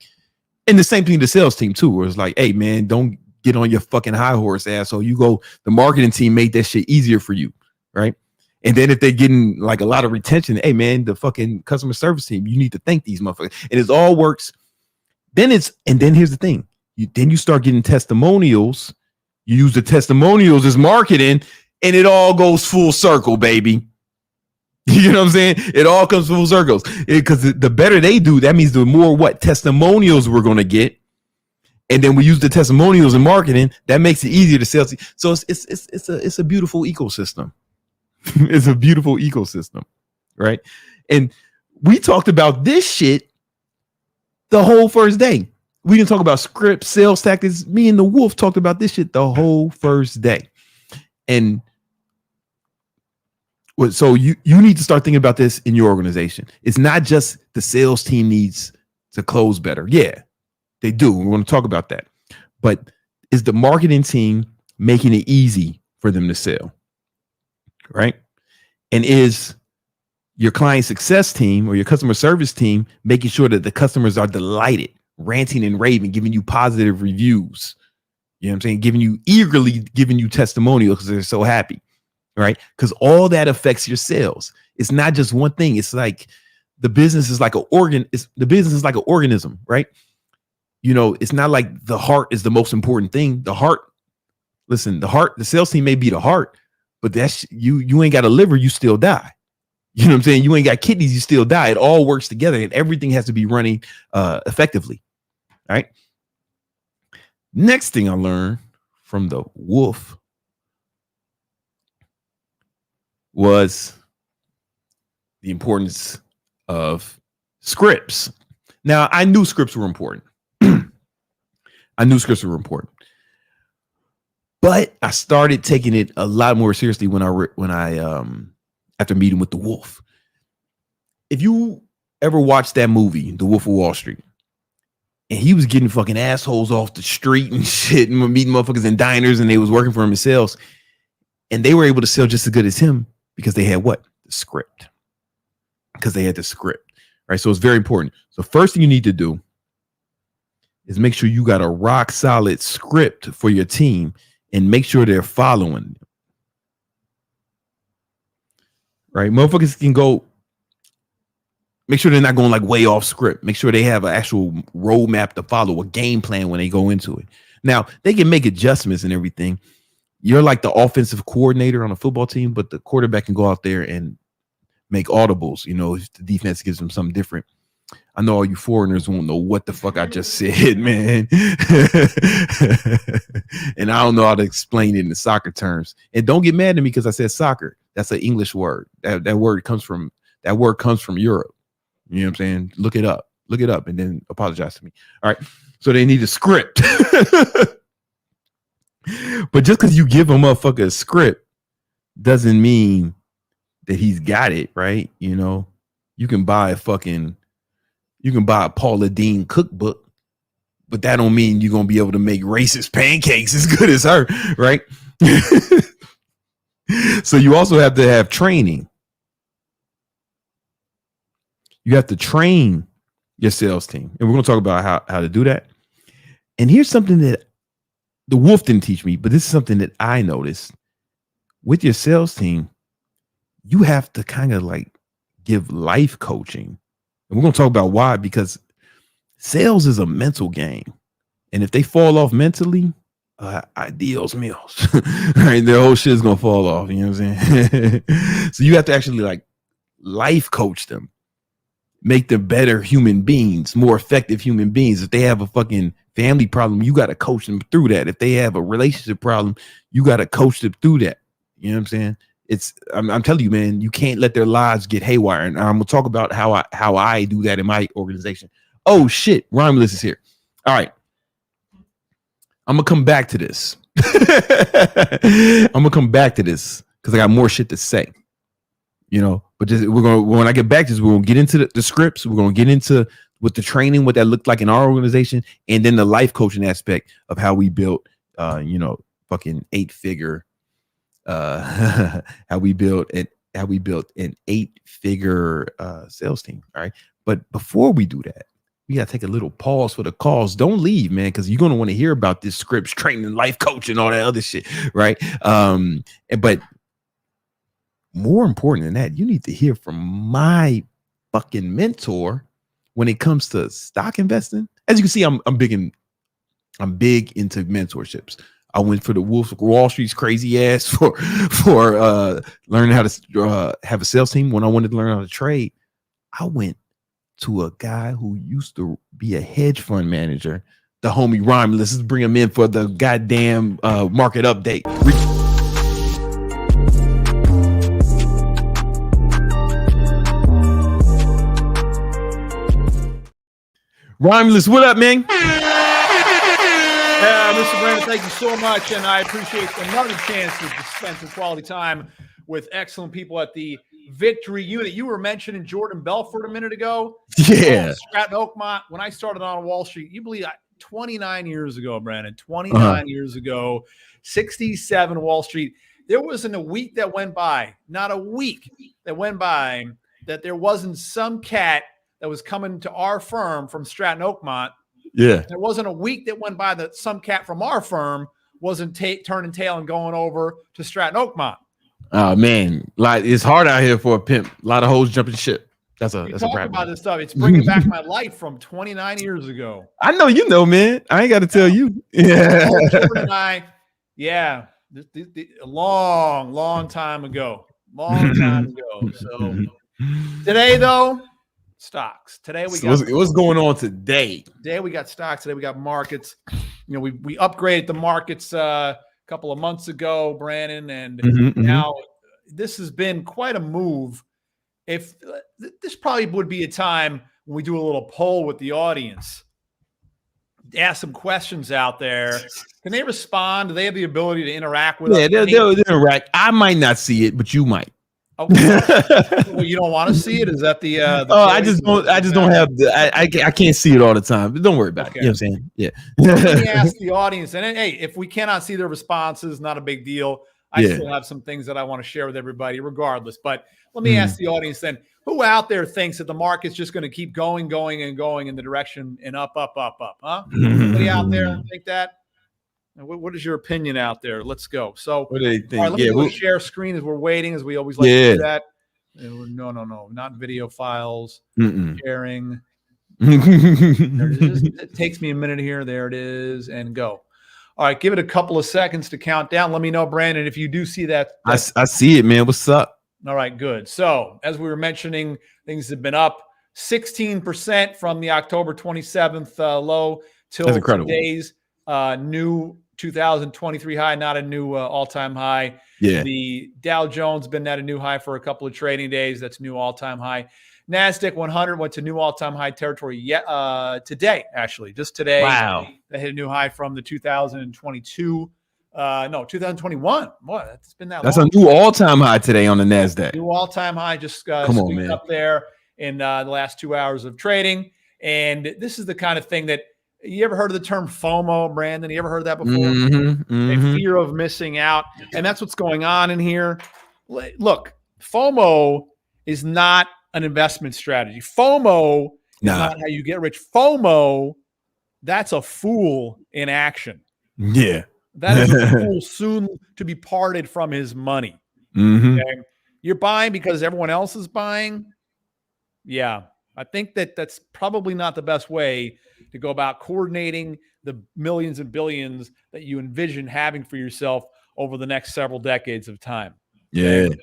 And the same thing to the sales team too, where it's like, hey man, don't get on your fucking high horse, asshole. The marketing team made that shit easier for you, right? And then if they're getting like a lot of retention, hey man, the fucking customer service team, you need to thank these motherfuckers. And it all works. Then here's the thing. Then you start getting testimonials. You use the testimonials as marketing, and it all goes full circle, baby. You know what I'm saying? It all comes full circles. Because the better they do, that means the more testimonials we're going to get. And then we use the testimonials in marketing. That makes it easier to sell. So it's a beautiful ecosystem. It's a beautiful ecosystem, right? And we talked about this shit the whole first day. We didn't talk about scripts, sales tactics. Me and the Wolf talked about this shit the whole first day. And so you need to start thinking about this in your organization. It's not just the sales team needs to close better. Yeah, they do. We want to talk about that. But is the marketing team making it easy for them to sell? Right? And is your client success team or your customer service team making sure that the customers are delighted, ranting and raving, giving you positive reviews? You know what I'm saying? Giving you testimonials because they're so happy, right? Because all that affects your sales. It's not just one thing. It's like the business is like an organ. The business is like an organism, right? You know, it's not like the heart is the most important thing. The heart, the sales team may be the heart, but that's you ain't got a liver, you still die. You know what I'm saying? You ain't got kidneys, you still die. It all works together and everything has to be running effectively. All right. Next thing I learned from the wolf was the importance of scripts. Now, I knew scripts were important. But I started taking it a lot more seriously when I after meeting with the wolf. If you ever watched that movie, The Wolf of Wall Street, and he was getting fucking assholes off the street and shit and meeting motherfuckers in diners and they was working for him in sales, and they were able to sell just as good as him because they had what? The script. Because they had the script, right? So it's very important. So first thing you need to do is make sure you got a rock solid script for your team and make sure they're following. Right? Motherfuckers can go, make sure they're not going like way off script. Make sure they have an actual roadmap to follow, a game plan when they go into it. Now, they can make adjustments and everything. You're like the offensive coordinator on a football team, but the quarterback can go out there and make audibles, you know, if the defense gives them something different. I know all you foreigners won't know what the fuck I just said, man. And I don't know how to explain it in the soccer terms. And don't get mad at me because I said soccer. That's an English word. That word comes from Europe. You know what I'm saying? Look it up and then apologize to me. All right. So they need a script. But just because you give a motherfucker a script doesn't mean that he's got it, right? You know, you can buy a Paula Deen cookbook, but that don't mean you're gonna be able to make racist pancakes as good as her, right? So you also have to have training. You have to train your sales team, and we're gonna talk about how to do that. And here's something that the wolf didn't teach me, but this is something that I noticed with your sales team. You have to kind of like give life coaching. And we're going to talk about why, because sales is a mental game. And if they fall off mentally, ideals meals, right? Their whole shit is going to fall off. You know what I'm saying? So you have to actually like life coach them, make them better human beings, more effective human beings. If they have a fucking family problem, you got to coach them through that. If they have a relationship problem, you got to coach them through that. You know what I'm saying? I'm telling you, man, you can't let their lives get haywire. And I'm gonna talk about how I do that in my organization. Oh shit, Romulus is here. All right, I'm gonna come back to this. Because I got more shit to say. You know, but just when I get back to this, we're gonna get into the scripts. We're gonna get into what the training, what that looked like in our organization, and then the life coaching aspect of how we built, fucking 8-figure. How we built an 8-figure sales team. All right. But before we do that, we got to take a little pause for the calls. Don't leave, man, because you're going to want to hear about this scripts, training, life coach, and all that other shit. Right. But more important than that, you need to hear from my fucking mentor when it comes to stock investing. As you can see, I'm big into mentorships. I went for the Wolf of Wall Street's crazy ass for learning how to have a sales team. When I wanted to learn how to trade, I went to a guy who used to be a hedge fund manager, the homie Romulus. Let's bring him in for the goddamn market update. Romulus, what up, man? Mr. Brandon, thank you so much, and I appreciate another chance to spend some quality time with excellent people at the Victory Unit. You were mentioning Jordan Belfort a minute ago. Yeah. Stratton Oakmont. When I started on Wall Street, you believe 29 years ago, Brandon, 29 years ago, 67 Wall Street. There wasn't a week that went by, not a week that went by, that there wasn't some cat that was coming to our firm from Stratton Oakmont. Yeah. There wasn't a week that went by that some cat from our firm wasn't turning tail and going over to Stratton Oakmont. Oh man, like it's hard out here for a pimp. A lot of hoes jumping ship. That's a talk rap. About this stuff. It's bringing back my life from 29 years ago. I know, you know, man. I ain't got to tell you. Yeah. And I, a long time ago. Long time ago. So today, though, stocks. Today we got what's going on today? Today we got stocks. Today we got markets. You know, we upgraded the markets a couple of months ago, Brandon, and now this has been quite a move. If this probably would be a time when we do a little poll with the audience, ask some questions out there. Can they respond? Do they have the ability to interact with us? Yeah, they'll interact. I might not see it, but you might. Okay. Well, you don't want to see it? Is that the I just don't have the I can't see it all the time. But don't worry about it. You know what I'm saying? Yeah. Let me ask the audience, and hey, if we cannot see their responses, not a big deal. I still have some things that I want to share with everybody regardless. But let me ask the audience then, who out there thinks that the market's just going to keep going in the direction and up, huh? Anybody out there think that? What is your opinion out there? Let's go. So, what do they think? All right, let me share screen as we're waiting, as we always like to do that. No, not video files. Sharing. It takes me a minute here. There it is, and go. All right, give it a couple of seconds to count down. Let me know, Brandon, if you do see that. I see it, man. What's up? All right, good. So, as we were mentioning, things have been up 16% from the October 27th low till today's new 2023 high, not a new all-time high. Yeah. The Dow Jones been at a new high for a couple of trading days. That's new all-time high. NASDAQ 100 went to new all-time high territory today, actually. Just today. Wow. They hit a new high from the 2021. What? That's been that That's long. a new all-time high today on the NASDAQ. New all-time high, just come on, man. Up there in the last 2 hours of trading. And this is the kind of thing that, you ever heard of the term FOMO, Brandon? You ever heard of that before? A fear of missing out. And that's what's going on in here. Look, FOMO is not an investment strategy. FOMO is not how you get rich. FOMO, that's a fool in action. Yeah. That is a fool soon to be parted from his money. Okay? You're buying because everyone else is buying. Yeah. I think that's probably not the best way to go about coordinating the millions and billions that you envision having for yourself over the next several decades of time. Yeah. Okay?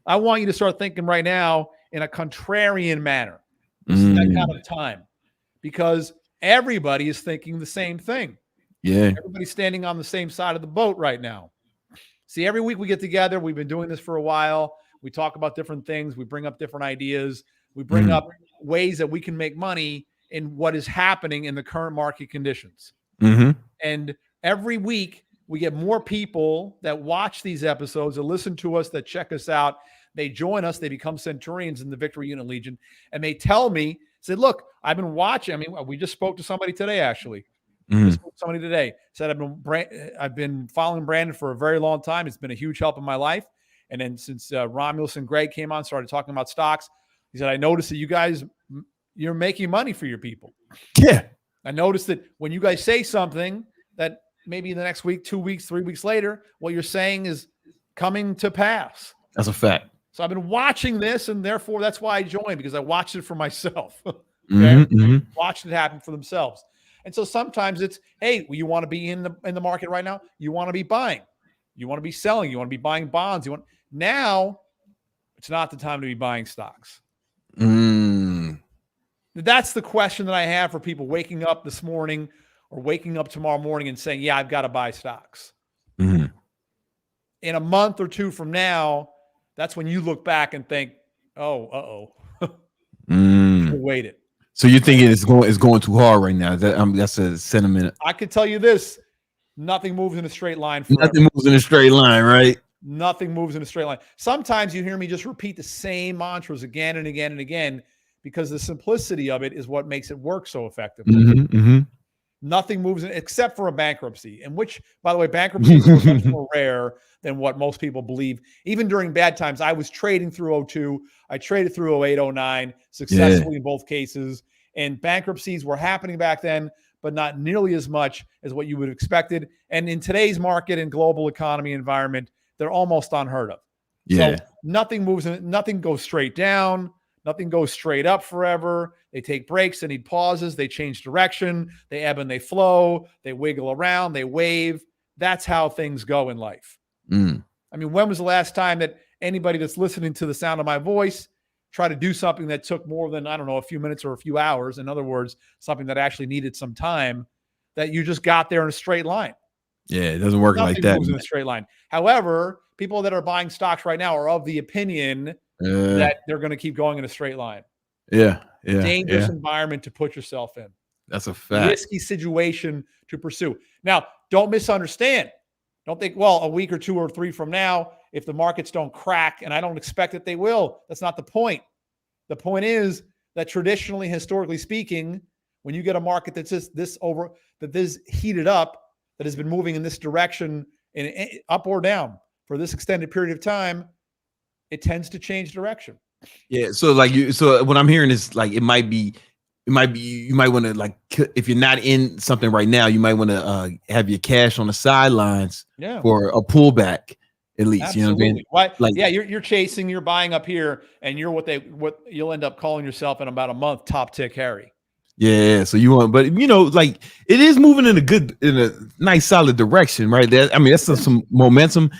I want you to start thinking right now in a contrarian manner. This is that kind of time, because everybody is thinking the same thing. Yeah. Everybody's standing on the same side of the boat right now. See, every week we get together. We've been doing this for a while. We talk about different things. We bring up different ideas. We bring up ways that we can make money in what is happening in the current market conditions. And every week we get more people that watch these episodes, that listen to us, that check us out. They join us. They become centurions in the Victory Unit Legion. And they tell me, said, look, I've been watching. I mean, we just spoke to somebody today, actually. Somebody today said, I've been following Brandon for a very long time. It's been a huge help in my life. And then since Romulus and Greg came on, started talking about stocks, he said, I noticed that you guys, you're making money for your people. Yeah. I noticed that when you guys say something that maybe the next week, 2 weeks, 3 weeks later, what you're saying is coming to pass. That's a fact. So I've been watching this, and therefore that's why I joined, because I watched it for myself. Watched it happen for themselves. And so sometimes it's, hey, well, you want to be in the market right now? You want to be buying. You want to be selling. You want to be buying bonds. Now it's not the time to be buying stocks. That's the question that I have for people waking up this morning or waking up tomorrow morning and saying, yeah, I've got to buy stocks. In a month or two from now, that's when you look back and think, oh, wait it. So you're thinking it's going too hard right now? That's a sentiment. I can tell you this: nothing moves in a straight line forever. Nothing moves in a straight line, right? Nothing moves in a straight line. Sometimes you hear me just repeat the same mantras again and again and again, because the simplicity of it is what makes it work so effectively. Nothing moves except for a bankruptcy, in which, by the way, bankruptcies are much more rare than what most people believe. Even during bad times, I was trading through 02. I traded through 08, 09 successfully in both cases. And bankruptcies were happening back then, but not nearly as much as what you would have expected. And in today's market and global economy environment, they're almost unheard of. Yeah. So nothing moves, nothing goes straight down. Nothing goes straight up forever. They take breaks. They need pauses. They change direction. They ebb and they flow. They wiggle around. They wave. That's how things go in life. I mean, when was the last time that anybody that's listening to the sound of my voice tried to do something that took more than, I don't know, a few minutes or a few hours? In other words, something that actually needed some time, that you just got there in a straight line. Yeah, it doesn't work like that. Moves in a straight line. However, people that are buying stocks right now are of the opinion that they're going to keep going in a straight line. Dangerous environment to put yourself in. That's a fact. Risky situation to pursue. Now, don't misunderstand. Don't think, well, a week or 2 or 3 from now, if the markets don't crack, and I don't expect that they will, that's not the point. The point is that traditionally, historically speaking, when you get a market that's just this heated up, that has been moving in this direction, up or down for this extended period of time, it tends to change direction. Yeah. So what I'm hearing is like, you might want to, like, if you're not in something right now, you might want to have your cash on the sidelines for a pullback, at least. Absolutely. You know what I mean? Why? Like, you're buying up here, and you're what you'll end up calling yourself in about a month, top tick Harry. Yeah, so you want, but like, it is moving in a nice solid direction, right? That's some momentum.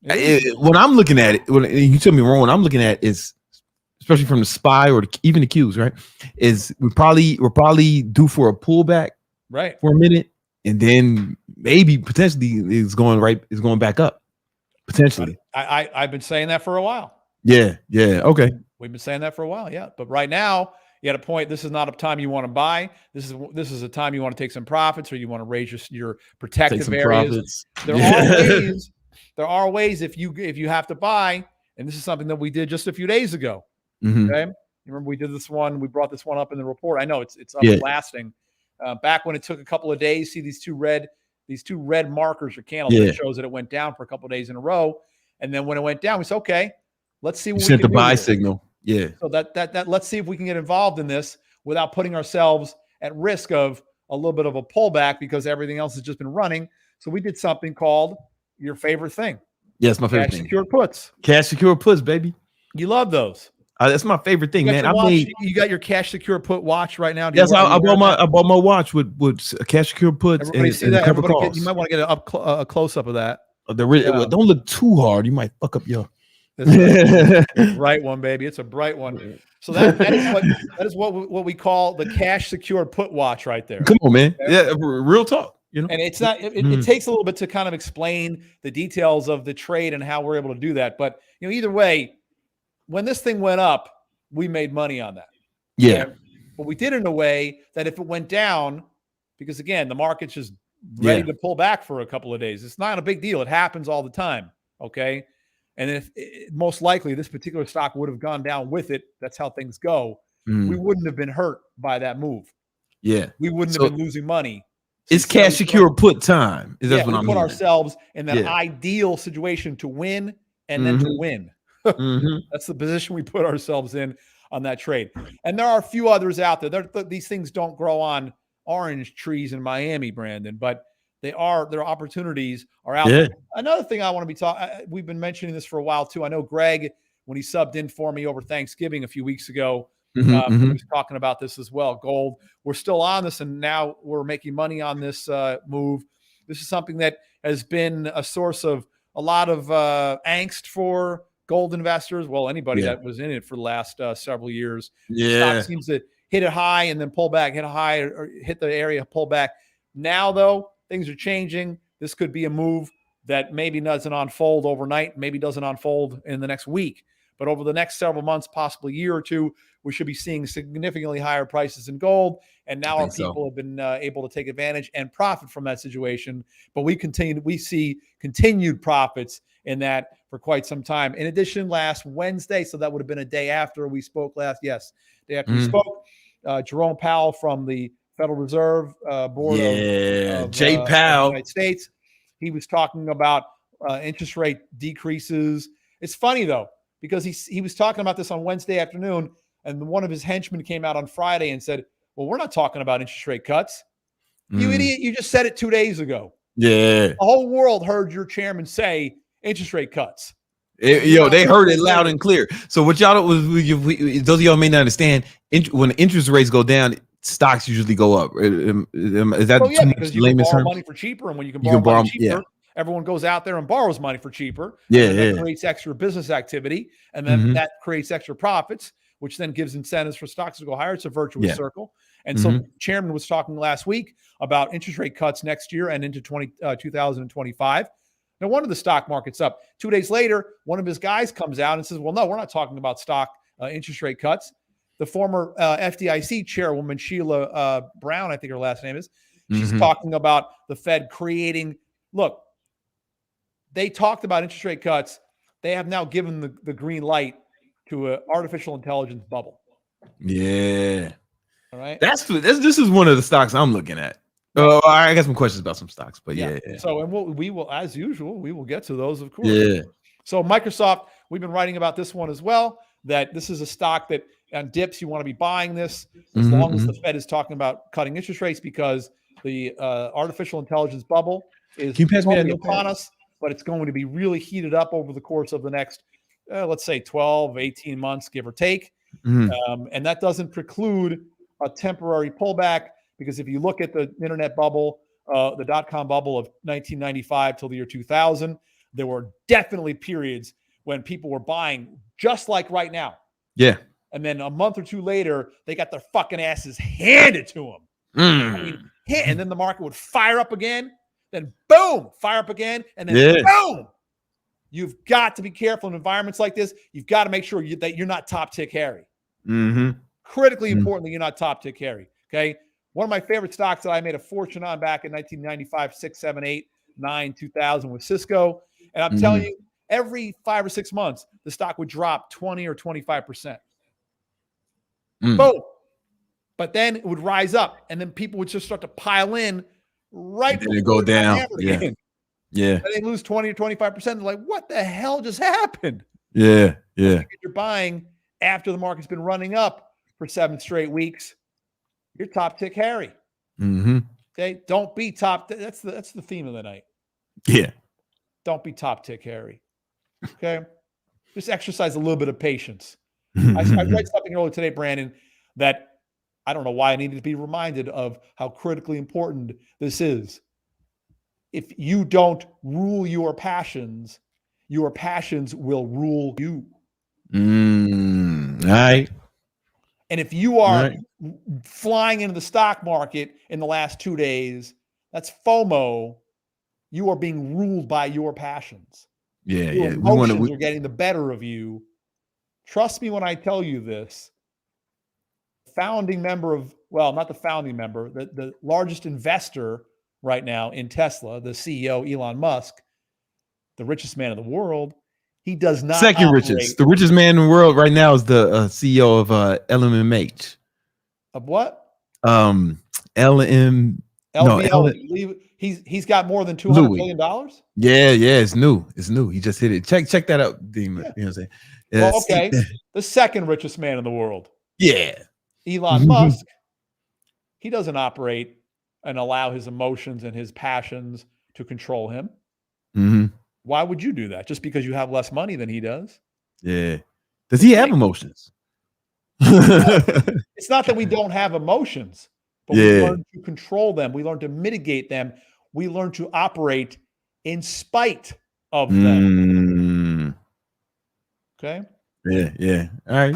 When I'm looking at it, when you tell me wrong, what I'm looking at is, especially from the SPY or even the Qs, right? Is we're probably due for a pullback, right, for a minute, and then maybe potentially it's going back up, potentially. I've been saying that for a while. Yeah, okay. We've been saying that for a while, yeah. But right now, you at a point, this is not a time you want to buy. This is a time you want to take some profits, or you want to raise your protective areas. Profits. There are ways if you have to buy, and this is something that we did just a few days ago. Okay, you remember we did this one. We brought this one up in the report. I know it's up and lasting. Back when it took a couple of days, see these two red markers or candles that shows that it went down for a couple of days in a row, and then when it went down, we said, okay, let's see what we sent can the buy do signal. Yeah. So that let's see if we can get involved in this without putting ourselves at risk of a little bit of a pullback, because everything else has just been running. So we did something called your favorite thing. Yes, my favorite thing. Cash secured puts. Cash secured puts, baby. You love those. That's my favorite thing, man. You got your cash secure put watch right now. Yes, I bought my watch with cash secure puts. Everybody see that? You might want to get a close up of that. Don't look too hard. You might fuck up your. Bright one, baby. It's a bright one. So that is what we call the cash secured put watch right there. Come on, man. Okay? Yeah, real talk. And it's not. It takes a little bit to kind of explain the details of the trade and how we're able to do that. But either way, when this thing went up, we made money on that. Yeah. But we did it in a way that if it went down, because again, the market's just ready to pull back for a couple of days. It's not a big deal. It happens all the time. Okay. And if most likely this particular stock would have gone down with it, that's how things go. We wouldn't have been hurt by that move. Yeah. We wouldn't have been losing money. It's cash secure put time. Is that what I'm put ourselves in that ideal situation to win and then to win. That's the position we put ourselves in on that trade. And there are a few others out there. These things don't grow on orange trees in Miami, Brandon, but their opportunities are out there. Another thing I want to be talking, we've been mentioning this for a while too. I know Greg, when he subbed in for me over Thanksgiving a few weeks ago, he was talking about this as well. Gold, we're still on this, and now we're making money on this move. This is something that has been a source of a lot of angst for gold investors. Well, anybody that was in it for the last several years. Stock seems to hit it high and then pull back, hit a high or hit the area, pull back. Now, though, things are changing. This could be a move that maybe doesn't unfold overnight, maybe doesn't unfold in the next week. But over the next several months, possibly a year or two, we should be seeing significantly higher prices in gold. And now our people have been able to take advantage and profit from that situation. But we see continued profits in that for quite some time. In addition, last Wednesday, so that would have been a day after we spoke last. Yes, day after we spoke, Jerome Powell from the Federal Reserve Board of Jay of Powell. the United States. He was talking about interest rate decreases. It's funny though, because he was talking about this on Wednesday afternoon, and one of his henchmen came out on Friday and said, well, we're not talking about interest rate cuts. You idiot, you just said it 2 days ago. Yeah. The whole world heard your chairman say interest rate cuts. They heard it loud and clear. So what y'all those of y'all may not understand, when interest rates go down, stocks usually go up. Is that too because much you can borrow money for cheaper, and when you can borrow money cheaper, everyone goes out there and borrows money for cheaper. That creates extra business activity, and then that creates extra profits, which then gives incentives for stocks to go higher. It's a virtuous circle. And so the chairman was talking last week about interest rate cuts next year and into 2025. No wonder the stock market's up. 2 days later, one of his guys comes out and says, well, no, we're not talking about stock interest rate cuts. The former FDIC chairwoman, Sheila Brown, I think her last name is, she's talking about the Fed creating, look, they talked about interest rate cuts. They have now given the green light to an artificial intelligence bubble. Yeah. All right. This is one of the stocks I'm looking at. I got some questions about some stocks, but yeah. So, and we will, as usual, we will get to those, of course. Yeah. So Microsoft, we've been writing about this one as well, that this is a stock that on dips, you want to be buying this as long as the Fed is talking about cutting interest rates, because the artificial intelligence bubble is upon us, but it's going to be really heated up over the course of the next, let's say 12, 18 months, give or take. And that doesn't preclude a temporary pullback, because if you look at the internet bubble, the dot-com bubble of 1995 till the year 2000, there were definitely periods when people were buying just like right now. Yeah. And then a month or two later, they got their fucking asses handed to them. I mean, and then the market would fire up again, then boom, fire up again, and then boom. You've got to be careful in environments like this. You've got to make sure that you're not top tick Harry. Critically important that you're not top tick Harry. Okay. One of my favorite stocks that I made a fortune on back in 1995, 6, 7, 8, 9, 2000 was Cisco. And I'm telling you, every 5 or 6 months, the stock would drop 20 or 25%. Boom. But then it would rise up, and then people would just start to pile in right before it go down. Yeah. And they lose 20 or 25%. They're like, what the hell just happened? Yeah. You're buying after the market's been running up for 7 straight weeks. You're top tick Harry. Okay. Don't be top. That's the theme of the night. Yeah. Don't be top tick Harry. Okay. Just exercise a little bit of patience. I read something earlier today, Brandon, that I don't know why I needed to be reminded of how critically important this is. If you don't rule your passions will rule you. All right. And if you are flying into the stock market in the last 2 days, that's FOMO. You are being ruled by your passions. Your emotions are getting the better of you. Trust me when I tell you this. Founding member of, well, not the founding member, the largest investor right now in Tesla, the CEO, Elon Musk, the richest man in the world, he does not second richest. The richest man in the world right now is the CEO of LMMH. Of what? LM. He's got more than $200 million. Yeah, it's new. He just hit it. Check that out, Nima. Yeah. You know what I'm saying? Well, okay. The second richest man in the world. Yeah. Elon Musk. He doesn't operate and allow his emotions and his passions to control him. Why would you do that? Just because you have less money than he does? Yeah. Does he have emotions? It's not that we don't have emotions, but we learn to control them. We learn to mitigate them. We learn to operate in spite of them. Okay. Yeah. All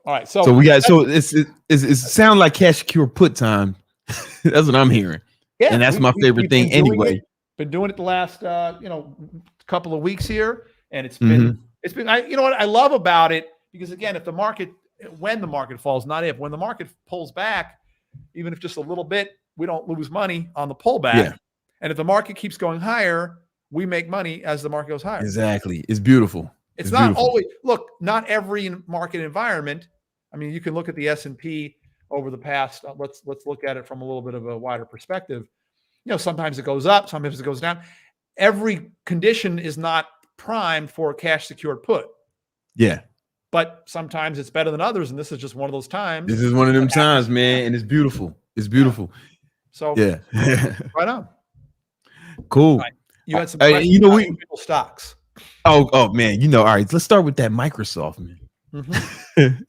right. So we got. So it sound like cash cure put time. That's what I'm hearing. Yeah, and that's my favorite thing anyway. Been doing it the last couple of weeks here, and it's been you know what I love about it, because again, when the market falls, not if, when the market pulls back, even if just a little bit, we don't lose money on the pullback. Yeah. And if the market keeps going higher, we make money as the market goes higher. Exactly. It's beautiful. It's not beautiful. Always, look, not every market environment. I mean, you can look at the S&P over the past. Let's look at it from a little bit of a wider perspective. Sometimes it goes up, sometimes it goes down. Every condition is not primed for a cash secured put. Yeah. But sometimes it's better than others, and this is just one of those times. This is one of them times, man, and it's beautiful. It's beautiful. So yeah, right on. Cool. Right. You had some individual stocks. Oh man, all right. Let's start with that Microsoft, man. Mm-hmm.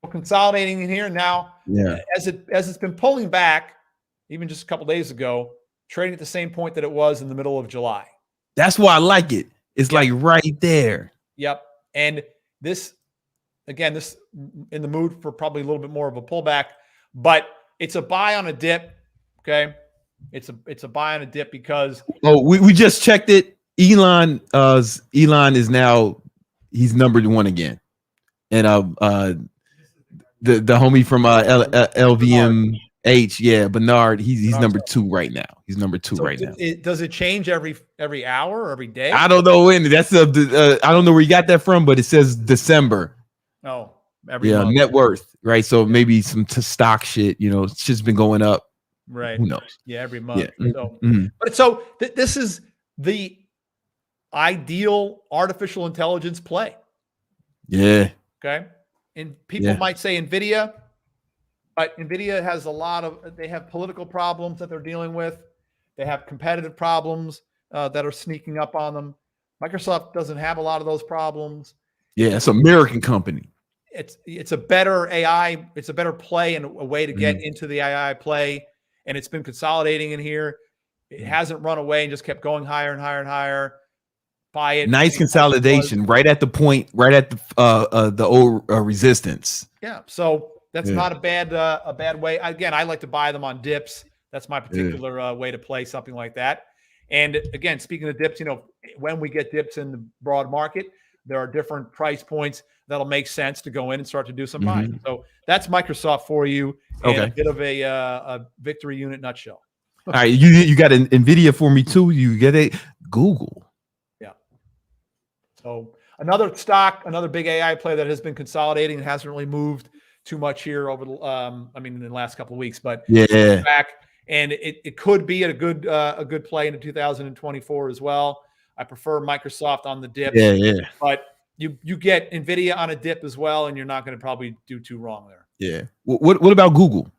We're consolidating in here now. Yeah. As it's been pulling back, even just a couple days ago, trading at the same point that it was in the middle of July. That's why I like it. It's like right there. Yep. And this in the mood for probably a little bit more of a pullback, but it's a buy on a dip. Okay. It's a buy on a dip because we just checked it. Elon is now, he's number one again. And the homie from LVMH, Bernard, he's number two right now. He's number two right now. Does it change every hour or every day? I don't know when. That's I don't know where you got that from, but it says December. Oh, every month. Net worth, right? So maybe some stock shit. It's just been going up. Right. Who knows? Yeah, every month. Yeah. So, but this is the ideal artificial intelligence play. Yeah. Okay. And people might say NVIDIA, but NVIDIA has they have political problems that they're dealing with. They have competitive problems that are sneaking up on them. Microsoft doesn't have a lot of those problems. Yeah, it's an American company. It's a better AI. It's a better play and a way to get into the AI play. And it's been consolidating in here. It hasn't run away and just kept going higher and higher and higher. Buy it. Nice consolidation right at the point, right at the old resistance. Yeah. So that's not a bad way. Again, I like to buy them on dips. That's my particular way to play something like that. And again, speaking of dips, when we get dips in the broad market, there are different price points that'll make sense to go in and start to do some buying. So that's Microsoft for you. And a bit of a victory unit nutshell. All right, you got an NVIDIA for me too. You get a Google. Yeah. So another stock, another big AI play that has been consolidating and hasn't really moved too much here over the in the last couple of weeks, but back, and it could be a good play into 2024 as well. I prefer Microsoft on the dip. But you get NVIDIA on a dip as well, and you're not going to probably do too wrong there. Yeah. What about Google?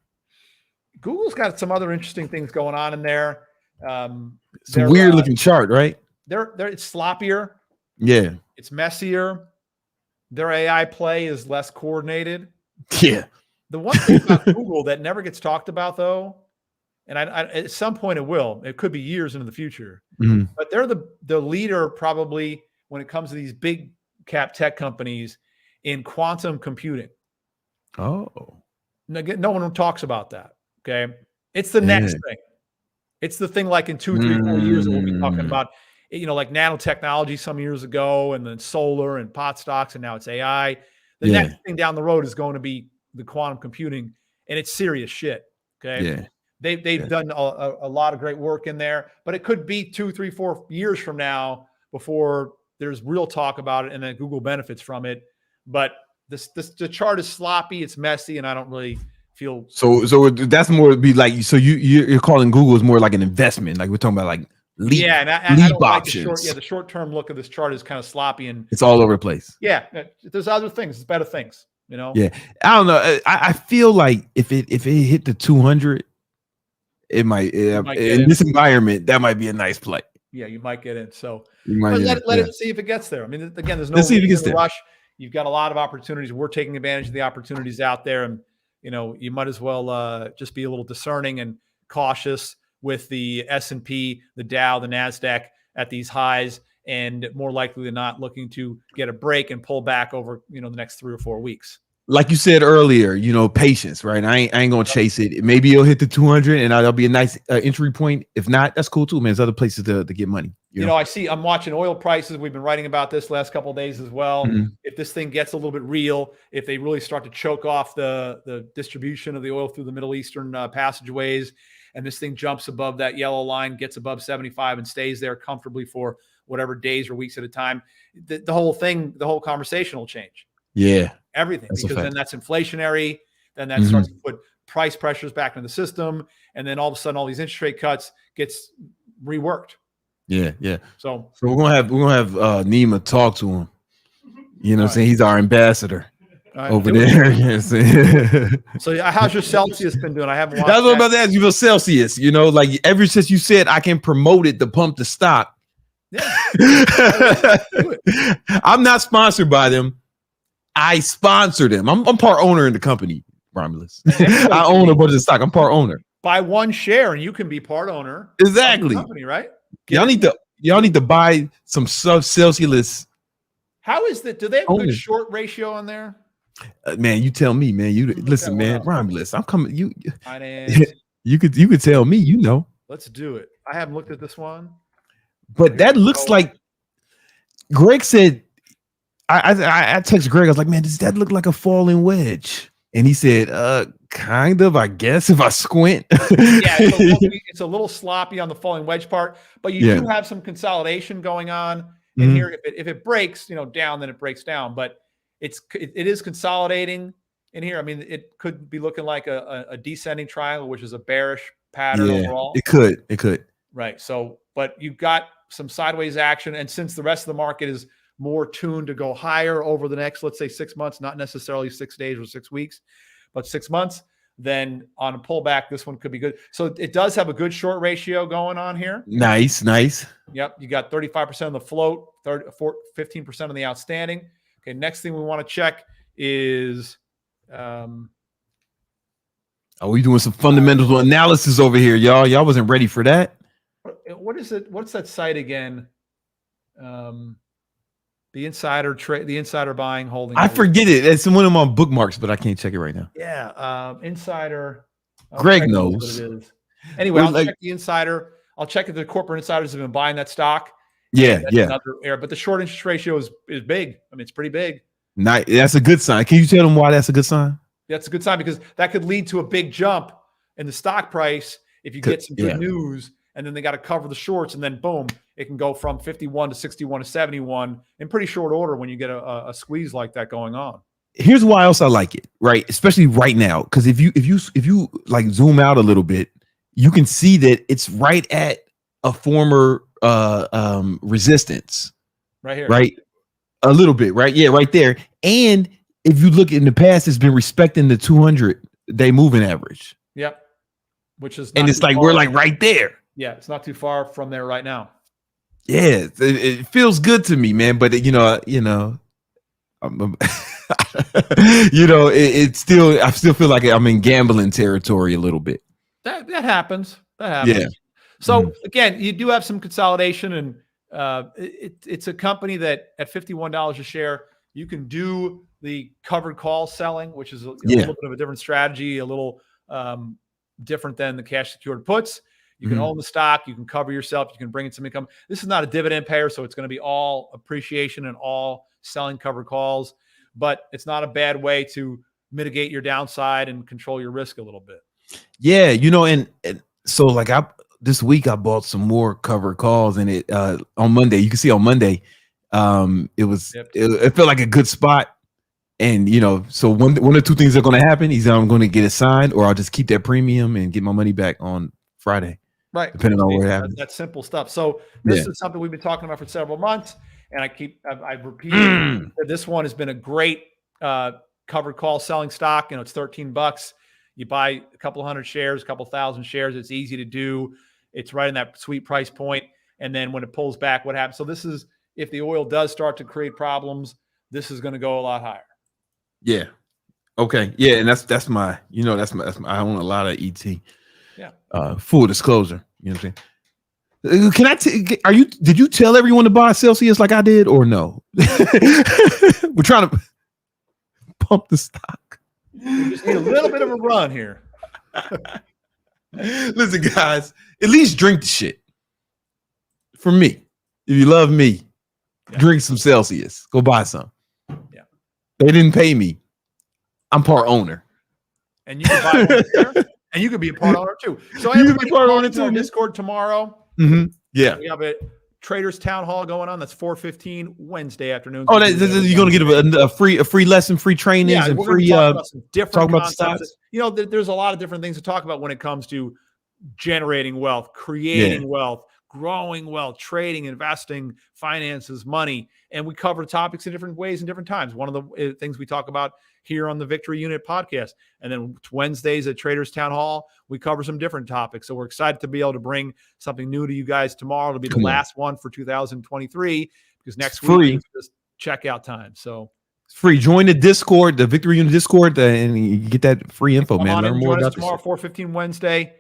Google's got some other interesting things going on in there. It's a weird looking chart, right? It's sloppier. Yeah. It's messier. Their AI play is less coordinated. Yeah. The one thing about Google that never gets talked about, though, and I at some point it will. It could be years into the future. But they're the leader probably when it comes to these big cap tech companies in quantum computing. Oh. No one talks about that. Okay. It's the next thing. It's the thing like in 2, 3, 4 years that we'll be talking about, like nanotechnology some years ago, and then solar and pot stocks, and now it's AI. The next thing down the road is going to be the quantum computing, and it's serious shit. Okay. Yeah. They've done a lot of great work in there, but it could be 2, 3, 4 years from now before there's real talk about it and then Google benefits from it. But the chart is sloppy, it's messy, and I don't really feel so that's more be like, so you're calling Google is more like an investment, like we're talking about like leap, and I don't options. Like the short-term look of this chart is kind of sloppy and it's all over the place. Yeah, there's other things, it's better things, Yeah, I don't know. I feel like if it hit the 200, it might in this environment that might be a nice play. Yeah, you might get in. So let it see if it gets there. I mean, again, there's no rush. You've got a lot of opportunities. We're taking advantage of the opportunities out there, and you might as well just be a little discerning and cautious with the S&P, the Dow, the NASDAQ at these highs, and more likely than not looking to get a break and pull back over the next 3 or 4 weeks. Like you said earlier, patience, right? I ain't gonna chase it. Maybe it'll hit the 200, and that'll be a nice entry point. If not, that's cool too, man. There's other places to get money. I'm watching oil prices. We've been writing about this last couple of days as well. If this thing gets a little bit real, if they really start to choke off the distribution of the oil through the Middle Eastern passageways, and this thing jumps above that yellow line, gets above 75 and stays there comfortably for whatever days or weeks at a time, the whole conversation will change. Yeah. Everything, because then that's inflationary. and that starts to put price pressures back into the system. And then all of a sudden, all these interest rate cuts gets reworked. Yeah, yeah. So we're gonna have Nima talk to him. You know what I'm saying? He's our ambassador over there. Yes. So how's your Celsius been doing? I haven't watched That's what I'm about to ask you about Celsius. You know, like ever since you said I can promote it to pump the stock. Yeah. I'm not sponsored by them. I sponsor them. I'm part owner in the company, Romulus. I own a bunch of stock. I'm part owner. Buy one share and you can be part owner. Exactly. Of the company, right? Y'all need to buy some Celsius. How is that? Do they have a good short ratio on there? Man, you tell me, man. You listen, man. Romulus, I'm coming. You could tell me. You know. Let's do it. I haven't looked at this one, but that looks like. Greg said. I texted Greg. I was like, man, does that look like a falling wedge? And he said, kind of, I guess, if I squint. It's a little sloppy on the falling wedge part, but you do have some consolidation going on in here. If it breaks, down, then it breaks down. But it is consolidating in here. I mean, it could be looking like a descending triangle, which is a bearish pattern overall. It could. Right. So, but you've got some sideways action, and since the rest of the market is more tuned to go higher over the next, let's say 6 months, not necessarily 6 days or 6 weeks, but 6 months, then on a pullback, this one could be good. So it does have a good short ratio going on here. Nice. Yep. You got 35% of the float, 15% of the outstanding. Okay. Next thing we want to check is, are we doing some fundamental analysis over here, y'all? Y'all wasn't ready for that. What is it? What's that site again? The insider buying holding. I forget it. It's one of my bookmarks, but I can't check it right now. Yeah. Insider. Greg knows what it is. Anyway, I'll check the insider. I'll check if the corporate insiders have been buying that stock. Yeah. Another area, but the short interest ratio is big. I mean, it's pretty big. Nice. That's a good sign. Can you tell them why that's a good sign? That's a good sign because that could lead to a big jump in the stock price if you get some good news. And then they got to cover the shorts, and then boom, it can go from 51 to 61 to 71 in pretty short order when you get a squeeze like that going on. Here's why else I like it, right? Especially right now, because if you like zoom out a little bit, you can see that it's right at a former resistance, right here, right? A little bit, right? Yeah, right there. And if you look in the past, it's been respecting the 200-day moving average. Yep, which is, and it's like we're like right there. Yeah, it's not too far from there right now. Yeah, it feels good to me, man. But it's still, I still feel like I'm in gambling territory a little bit. That happens. Yeah. So again, you do have some consolidation, and it's a company that at $51 a share, you can do the covered call selling, which is a little bit of a different strategy, a little different than the cash secured puts. You can own the stock. You can cover yourself. You can bring in some income. This is not a dividend payer, so it's going to be all appreciation and all selling covered calls. But it's not a bad way to mitigate your downside and control your risk a little bit. Yeah, and so like this week I bought some more covered calls, and it on Monday. You can see on Monday, it felt like a good spot. And so one or two things are going to happen. Either I'm going to get it signed, or I'll just keep that premium and get my money back on Friday. Right. Depending on what happens. That's simple stuff. So this is something we've been talking about for several months. And I've repeated that this one has been a great covered call selling stock. It's $13. You buy a couple hundred shares, a couple thousand shares. It's easy to do. It's right in that sweet price point. And then when it pulls back, what happens? So this is, if the oil does start to create problems, this is going to go a lot higher. Yeah. Okay. Yeah. And that's my, I own a lot of ET. Yeah. Full disclosure, you know what I'm saying? Did you tell everyone to buy Celsius like I did, or no? We're trying to pump the stock. We just need a little bit of a run here. Listen, guys, at least drink the shit. For me, if you love me, drink some Celsius. Go buy some. Yeah. They didn't pay me. I'm part owner. And you can buy one there. And you could be a part owner too. So you can be part owner too. Discord tomorrow. Yeah, we have a Traders Town Hall going on. That's 4:15 Wednesday afternoon. Oh, you're going to get a free lesson, free trainings, and we're free talk about some different about concepts. There's a lot of different things to talk about when it comes to generating wealth, creating wealth, growing wealth, trading, investing, finances, money. And we cover topics in different ways and different times. One of the things we talk about here on the Victory Unit podcast. And then Wednesdays at Traders Town Hall, we cover some different topics. So we're excited to be able to bring something new to you guys tomorrow. It'll be the last one for 2023 because next week is just checkout time. So it's free. Join the Discord, the Victory Unit Discord, and you get that free info, man. Learn more about tomorrow, 4:15 Wednesday.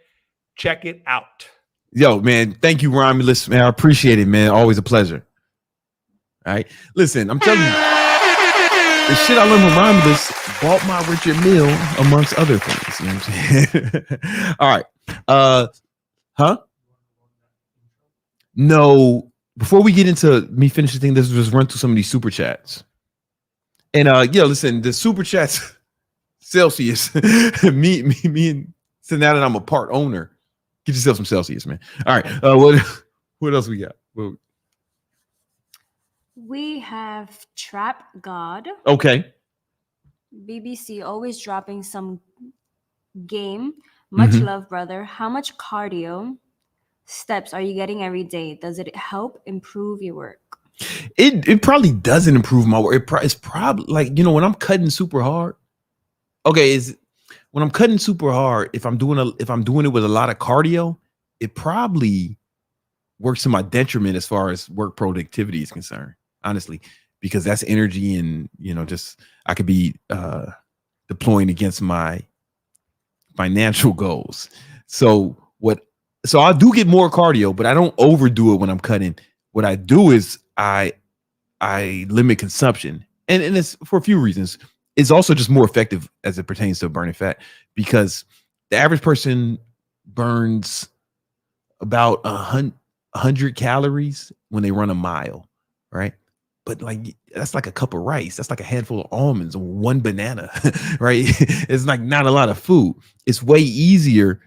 Check it out. Yo, man, thank you, Romulus. Man, I appreciate it, man. Always a pleasure. All right. Listen, I'm telling you, the shit I learned from Romulus bought my Richard Mille, amongst other things. You know what I'm saying? All right. No, before we get into me finishing the thing, let's just run through some of these super chats. And listen, the super chats, Celsius, me, and so now that I'm a part owner, get yourself some Celsius, man. All right. What else we got? We have Trap God. Okay. BBC always dropping some game. Much love, brother. How much cardio steps are you getting every day? Does it help improve your work? It probably doesn't improve my work. It's probably like, when I'm cutting super hard. Okay, when I'm cutting super hard, if I'm doing it with a lot of cardio, it probably works to my detriment as far as work productivity is concerned, honestly, because that's energy and, just I could be deploying against my financial goals. So I do get more cardio, but I don't overdo it when I'm cutting. What I do is I limit consumption, and it's for a few reasons. It's also just more effective as it pertains to burning fat, because the average person burns about 100 calories when they run a mile, right? But that's like a cup of rice. That's like a handful of almonds or one banana, right? It's like not a lot of food. It's way easier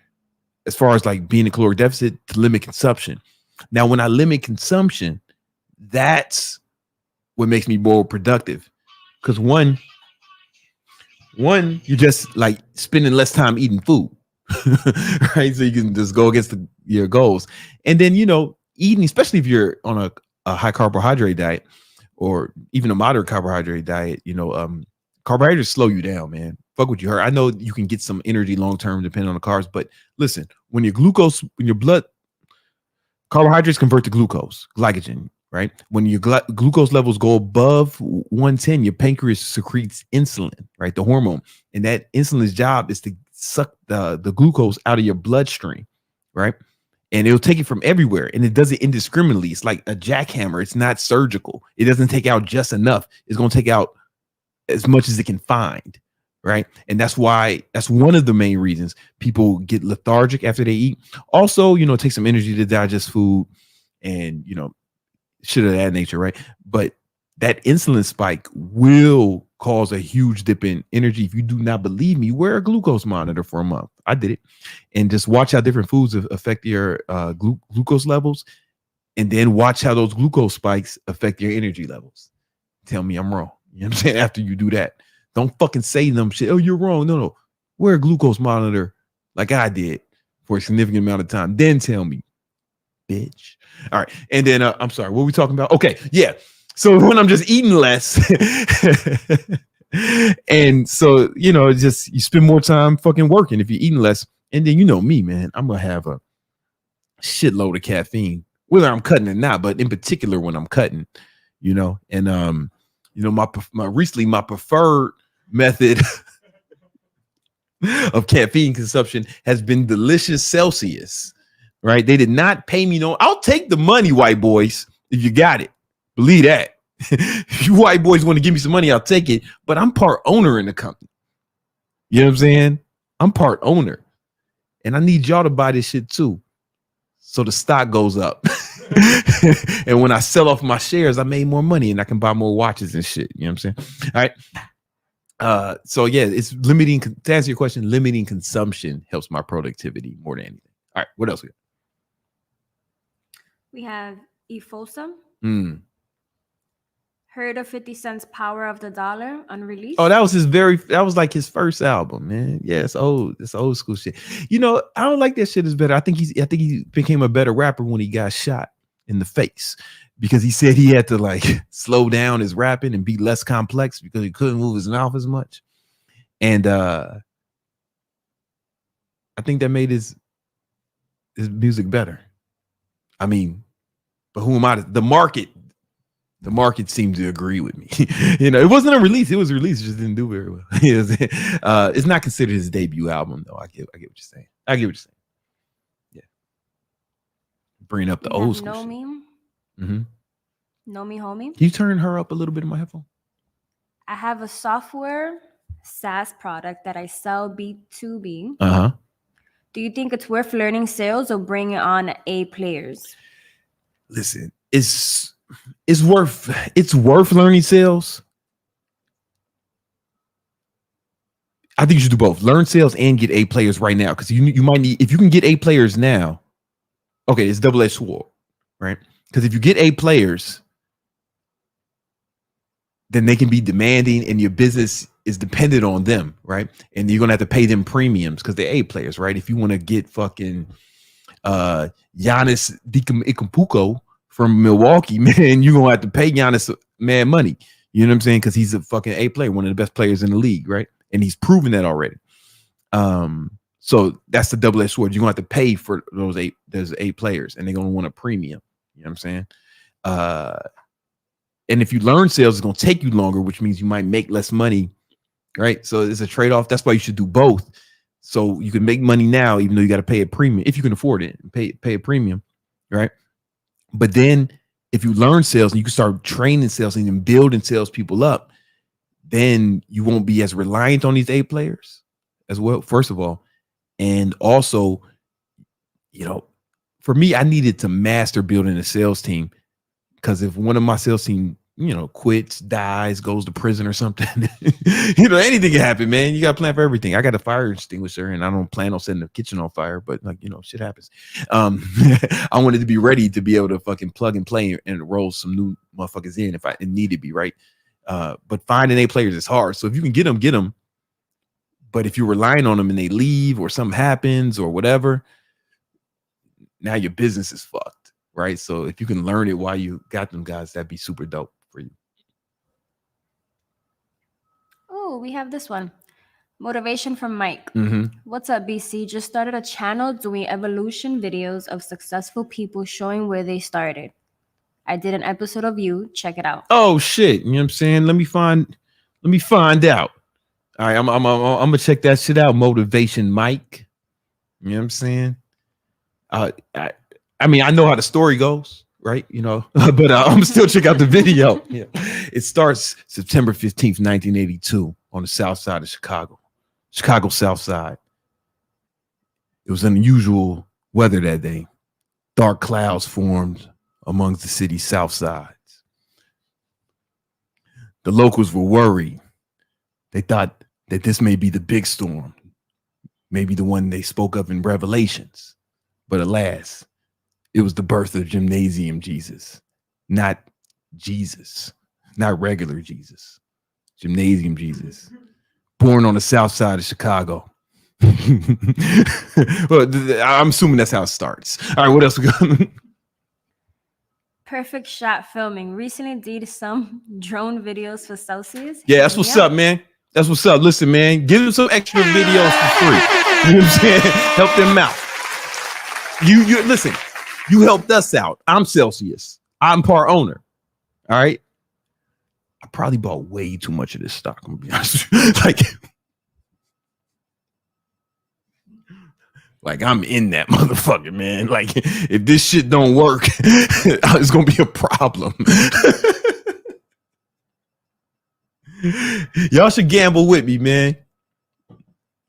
as far as like being in caloric deficit to limit consumption. Now, when I limit consumption, that's what makes me more productive. Because one, you're just like spending less time eating food, right? So you can just go against your goals. And then, eating, especially if you're on a high carbohydrate diet or even a moderate carbohydrate diet, carbohydrates slow you down, man. Fuck what you heard. I know you can get some energy long-term depending on the carbs, but listen, when your blood, carbohydrates convert to glycogen, right? When your glucose levels go above 110, your pancreas secretes insulin, right? The hormone. And that insulin's job is to suck the glucose out of your bloodstream, right? And it'll take it from everywhere. And it does it indiscriminately. It's like a jackhammer. It's not surgical. It doesn't take out just enough. It's going to take out as much as it can find, right? And that's one of the main reasons people get lethargic after they eat. Also, it takes some energy to digest food and, shit of that nature, right? But that insulin spike will cause a huge dip in energy. If you do not believe me, wear a glucose monitor for a month. I did it. And just watch how different foods affect your glucose levels. And then watch how those glucose spikes affect your energy levels. Tell me I'm wrong. You know what I'm saying? After you do that, don't fucking say them shit. Oh, you're wrong. No. Wear a glucose monitor like I did for a significant amount of time. Then tell me, bitch. All right. And then I'm sorry, what were we talking about? Okay. Yeah. So when I'm just eating less and so, just you spend more time fucking working if you're eating less. And then, me, man, I'm going to have a shitload of caffeine, whether I'm cutting or not, but in particular when I'm cutting, and, my preferred method of caffeine consumption has been delicious Celsius, right? They did not pay me. I'll take the money, white boys, if you got it. Believe that. If you white boys want to give me some money, I'll take it. But I'm part owner in the company. You know what I'm saying? I'm part owner. And I need y'all to buy this shit too. So the stock goes up. And when I sell off my shares, I made more money and I can buy more watches and shit. You know what I'm saying? All right. So yeah, it's limiting, to answer your question, limiting consumption helps my productivity more than anything. All right. What else we got? We have Efosa. Mm. Heard of 50 Cent's Power of the Dollar, unreleased. Oh, that was like his first album, man. Yeah, it's old school shit. You know, I don't like that shit is better. I think he became a better rapper when he got shot in the face, because he said he had to like slow down his rapping and be less complex because he couldn't move his mouth as much. And I think that made his music better. I mean, but who am I? The market seemed to agree with me. You know, it wasn't a release. It was a release. It just didn't do very well. It's not considered his debut album, though. I get what you're saying. Yeah. Bringing up the old school. Know Me. Mm-hmm. Know Me, Homie. Can you turn her up a little bit in my headphone? I have a software SaaS product that I sell B2B. Uh-huh. Do you think it's worth learning sales or bringing on A players? Listen, it's worth learning sales. I think you should do both. Learn sales and get A players right now, because you might need, if you can get A players now. Okay, it's double-edged sword, right? Because if you get A players, then they can be demanding, and your business is dependent on them, right? And you're gonna have to pay them premiums because they're A players, right? If you want to get fucking Giannis Antetokounmpo from Milwaukee, man, you're gonna have to pay Giannis mad money. You know what I'm saying? Because he's a fucking A player, one of the best players in the league, right? And he's proven that already. So that's the double-edged sword. You're gonna have to pay for those A players, and they're gonna want a premium. You know what I'm saying? And if you learn sales, it's gonna take you longer, which means you might make less money, right? So it's a trade-off. That's why you should do both. So you can make money now, even though you got to pay a premium, if you can afford it, pay a premium, right? But then if you learn sales and you can start training sales and even building salespeople up, then you won't be as reliant on these A players as well, first of all. And also, you know, for me, I needed to master building a sales team, because if one of my sales team, you know, quits, dies, goes to prison or something, you know, anything can happen, man. You got to plan for everything. I got a fire extinguisher and I don't plan on setting the kitchen on fire, but like, you know, shit happens. I wanted to be ready to be able to fucking plug and play and roll some new motherfuckers in if I need to be, right? But finding A players is hard. So if you can get them, get them. But if you're relying on them and they leave or something happens or whatever, now your business is fucked, right? So if you can learn it while you got them guys, that'd be super dope for you. Oh, we have this one. Motivation from Mike. Mm-hmm. What's up, BC? Just started a channel doing evolution videos of successful people showing where they started. I did an episode of you. Check it out. Oh shit. You know what I'm saying? Let me find out. All right, I'm gonna check that shit out. Motivation Mike. You know what I'm saying? I mean, I know how the story goes, right? You know, but I'm still check out the video. Yeah. It starts September 15th, 1982 on the south side of Chicago South Side. It was unusual weather that day. Dark clouds formed amongst the city's south sides. The locals were worried. They thought that this may be the big storm, maybe the one they spoke of in Revelations. But alas, it was the birth of Gymnasium Jesus, not Jesus, not regular Jesus, Gymnasium Jesus, born on the south side of Chicago. Well, I'm assuming that's how it starts. All right, what else we got? Perfect shot filming. Recently did some drone videos for Celsius. Yeah, that's what's up, man. That's what's up. Listen, man, give them some extra videos for free. You know what I'm saying? Help them out. You listen, you helped us out. I'm Celsius. I'm part owner. All right. I probably bought way too much of this stock. I'm gonna be honest with you. Like I'm in that motherfucker, man. Like if this shit don't work, it's gonna be a problem. Y'all should gamble with me, man.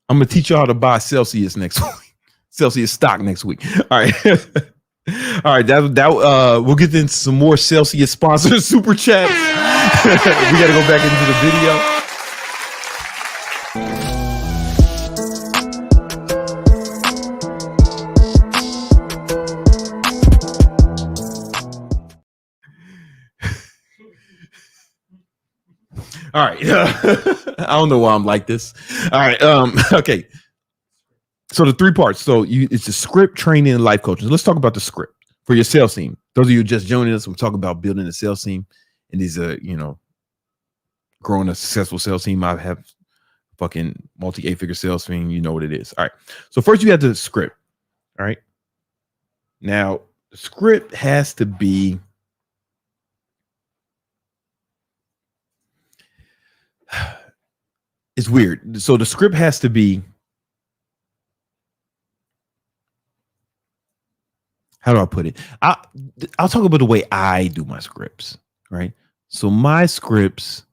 I'm gonna teach y'all how to buy Celsius next week. Celsius stock next week. All right. All right. That we'll get into some more Celsius sponsored super chats. We gotta go back into the video. All right. I don't know why I'm like this. All right. Okay. So the 3 parts. So it's the script, training, and life coaching. Let's talk about the script for your sales team. Those of you just joining us, we're talking about building a sales team. And these are, growing a successful sales team. I have fucking multi 8-figure sales team. You know what it is. All right. So first you have the script. All right. Now the script has to be it's weird. So the script has to be, how do I put it? I'll talk about the way I do my scripts, right? So my scripts,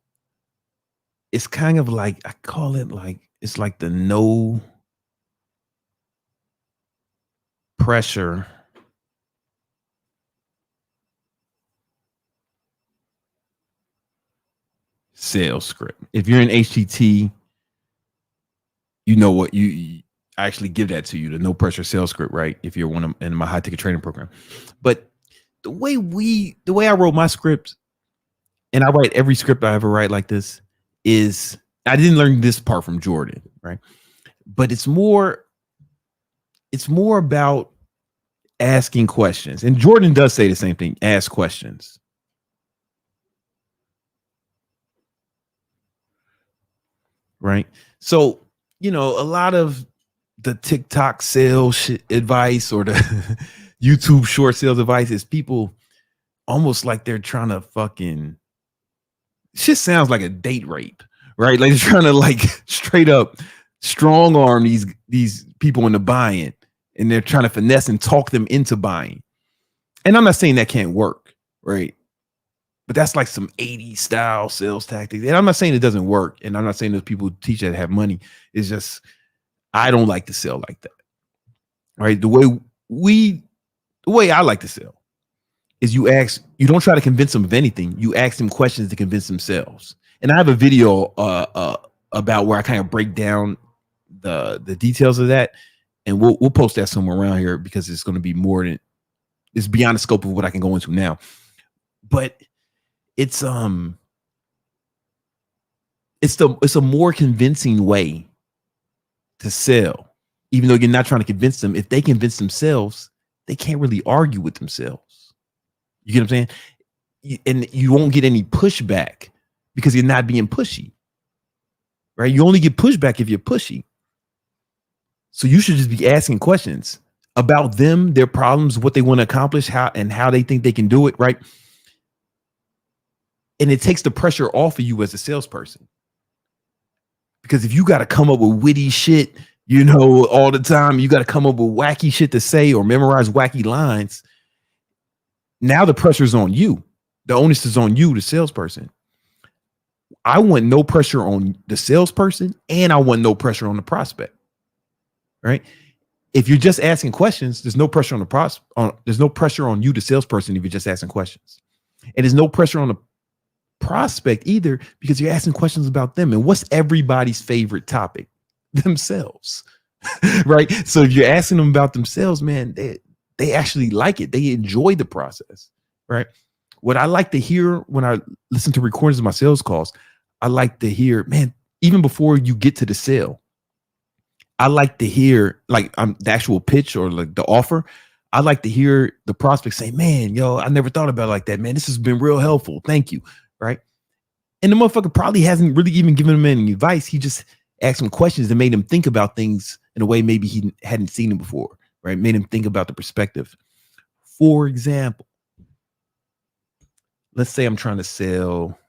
it's kind of like, I call it like, it's like the no pressure sales script. If you're in HTT, you know what I actually give that to you, the no pressure sales script, right? If you're in my high ticket training program. But the way I wrote my script, and I write every script I ever write like this, is I didn't learn this part from Jordan, right? But it's more about asking questions. And Jordan does say the same thing, ask questions. Right? So, a lot of the TikTok sales advice or the YouTube short sales advice is people almost like they're trying to fucking, shit sounds like a date rape, right? Like they're trying to like straight up strong arm these people into buying, and they're trying to finesse and talk them into buying. And I'm not saying that can't work, right? But that's like some 80s style sales tactics. And I'm not saying it doesn't work. And I'm not saying those people who teach that have money. It's just, I don't like to sell like that. Right? The way I like to sell is you don't try to convince them of anything. You ask them questions to convince themselves. And I have a video about where I kind of break down the details of that. And we'll post that somewhere around here because it's going to be it's beyond the scope of what I can go into now. But it's a more convincing way to sell, even though you're not trying to convince them. If they convince themselves, they can't really argue with themselves. You get what I'm saying? And you won't get any pushback because you're not being pushy, right? You only get pushback if you're pushy. So you should just be asking questions about them, their problems, what they want to accomplish, how they think they can do it, right? And it takes the pressure off of you as a salesperson. Because if you got to come up with witty shit, all the time, you got to come up with wacky shit to say or memorize wacky lines. Now the pressure's on you. The onus is on you, the salesperson. I want no pressure on the salesperson, and I want no pressure on the prospect. Right? If you're just asking questions, there's no pressure on the there's no pressure on you, the salesperson, if you're just asking questions. And there's no pressure on the prospect either, because you're asking questions about them. And what's everybody's favorite topic? Themselves. Right? So if you're asking them about themselves, man, they actually like it. They enjoy the process. Right? What I like to hear when I listen to recordings of my sales calls, I like to hear, man, even before you get to the sale, I like to hear like the actual pitch or like the offer. I like to hear the prospect say, man, I never thought about it like that, man. This has been real helpful. Thank you. Right. And the motherfucker probably hasn't really even given him any advice. He just asked him questions that made him think about things in a way maybe he hadn't seen them before. Right. Made him think about the perspective. For example, let's say I'm trying to sell.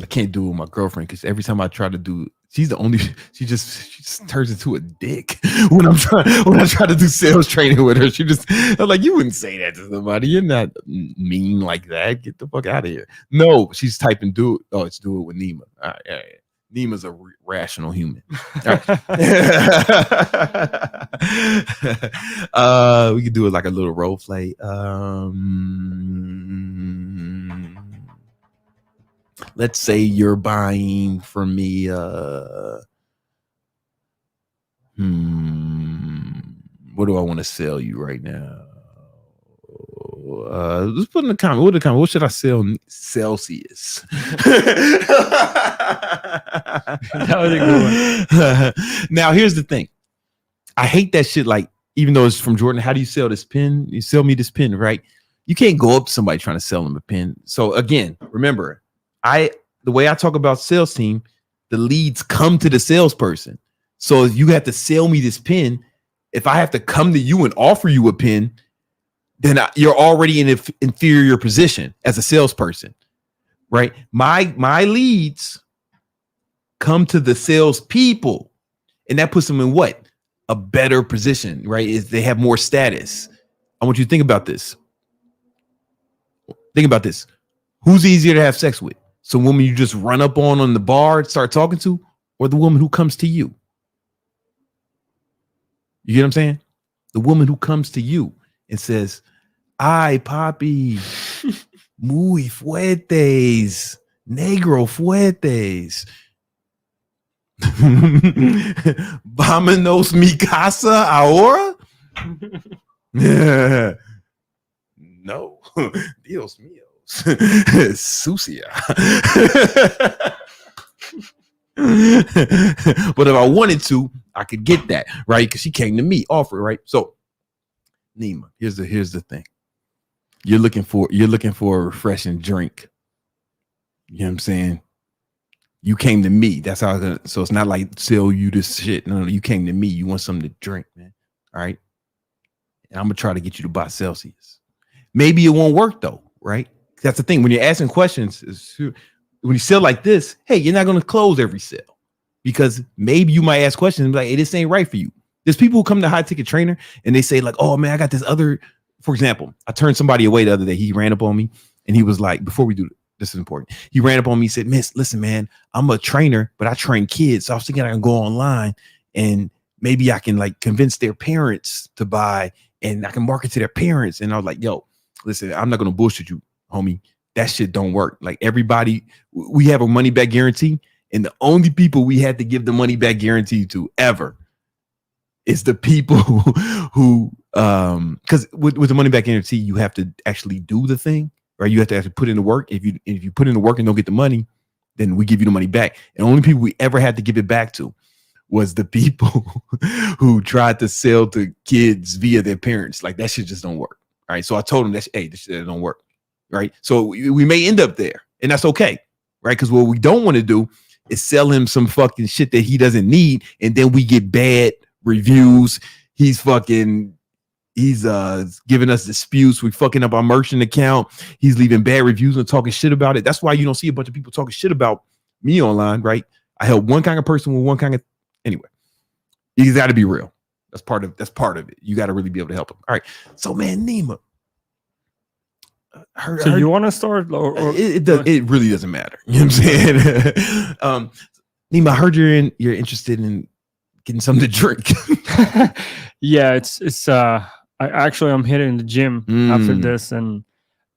I can't do it with my girlfriend because every time I try to do, she just turns into a dick when I try to do sales training with her. I'm like, you wouldn't say that to somebody. You're not mean like that. Get the fuck out of here. No, she's typing do it. Oh, it's do it with Nima. All right. Nima's a rational human. All right. We could do it like a little role play. Let's say you're buying from me. What do I want to sell you right now? let's put in the comment. What should I sell? Celsius. That was a good one. Now, here's the thing. I hate that shit. Like, even though it's from Jordan, how do you sell this pen? You sell me this pen, right? You can't go up to somebody trying to sell them a pen. So again, remember, the way I talk about sales team, the leads come to the salesperson. So if you have to sell me this pen, if I have to come to you and offer you a pen, then you're already in an inferior position as a salesperson, right? My leads come to the salespeople, and that puts them in what? A better position, right? Is they have more status. I want you to think about this. Think about this. Who's easier to have sex with? Some woman you just run up on the bar and start talking to, or the woman who comes to you? You get what I'm saying? The woman who comes to you and says, "Ay, papi, muy fuertes, negro fuertes. Vámonos mi casa ahora?" No. Dios mío. Sucia. But if I wanted to, I could get that, right? Because she came to me, offer, right? So, Nima, here's the thing. You're looking for a refreshing drink. You know what I'm saying? You came to me. That's how. So it's not like sell you this shit. No, you came to me. You want something to drink, man. All right. And I'm gonna try to get you to buy Celsius. Maybe it won't work though, right? That's the thing. When you're asking questions, when you sell like this, hey, you're not gonna close every sale because maybe you might ask questions and be like, "Hey, this ain't right for you." There's people who come to High Ticket Trainer and they say like, "Oh man, I got this other." For example, I turned somebody away the other day. He ran up on me and he was like, "Before we do this is important." He ran up on me and said, "Miss, listen, man, I'm a trainer, but I train kids. So I was thinking I can go online and maybe I can like convince their parents to buy and I can market to their parents." And I was like, "Yo, listen, I'm not going to bullshit you, homie. That shit don't work. Like everybody, we have a money back guarantee. And the only people we had to give the money back guarantee to ever is the people who because with the money back guarantee, you have to actually do the thing, right? You have to actually put in the work. If you put in the work and don't get the money, then we give you the money back. And the only people we ever had to give it back to was the people who tried to sell to kids via their parents. Like that shit just don't work. All right. So I told him that, hey, this shit don't work. Right. So we may end up there and that's okay. Right. Because what we don't want to do is sell him some fucking shit that he doesn't need. And then we get bad reviews. He's giving us disputes. We fucking up our merchant account. He's leaving bad reviews and talking shit about it. That's why you don't see a bunch of people talking shit about me online, right? I help one kind of person with one kind of anyway. You got to be real. That's part of it. You got to really be able to help them. All right. So man, Nima. So you want to start or it really doesn't matter. You know what I'm saying? Nima, I heard you're interested in getting something to drink. Yeah, it's I'm hitting the gym after this, and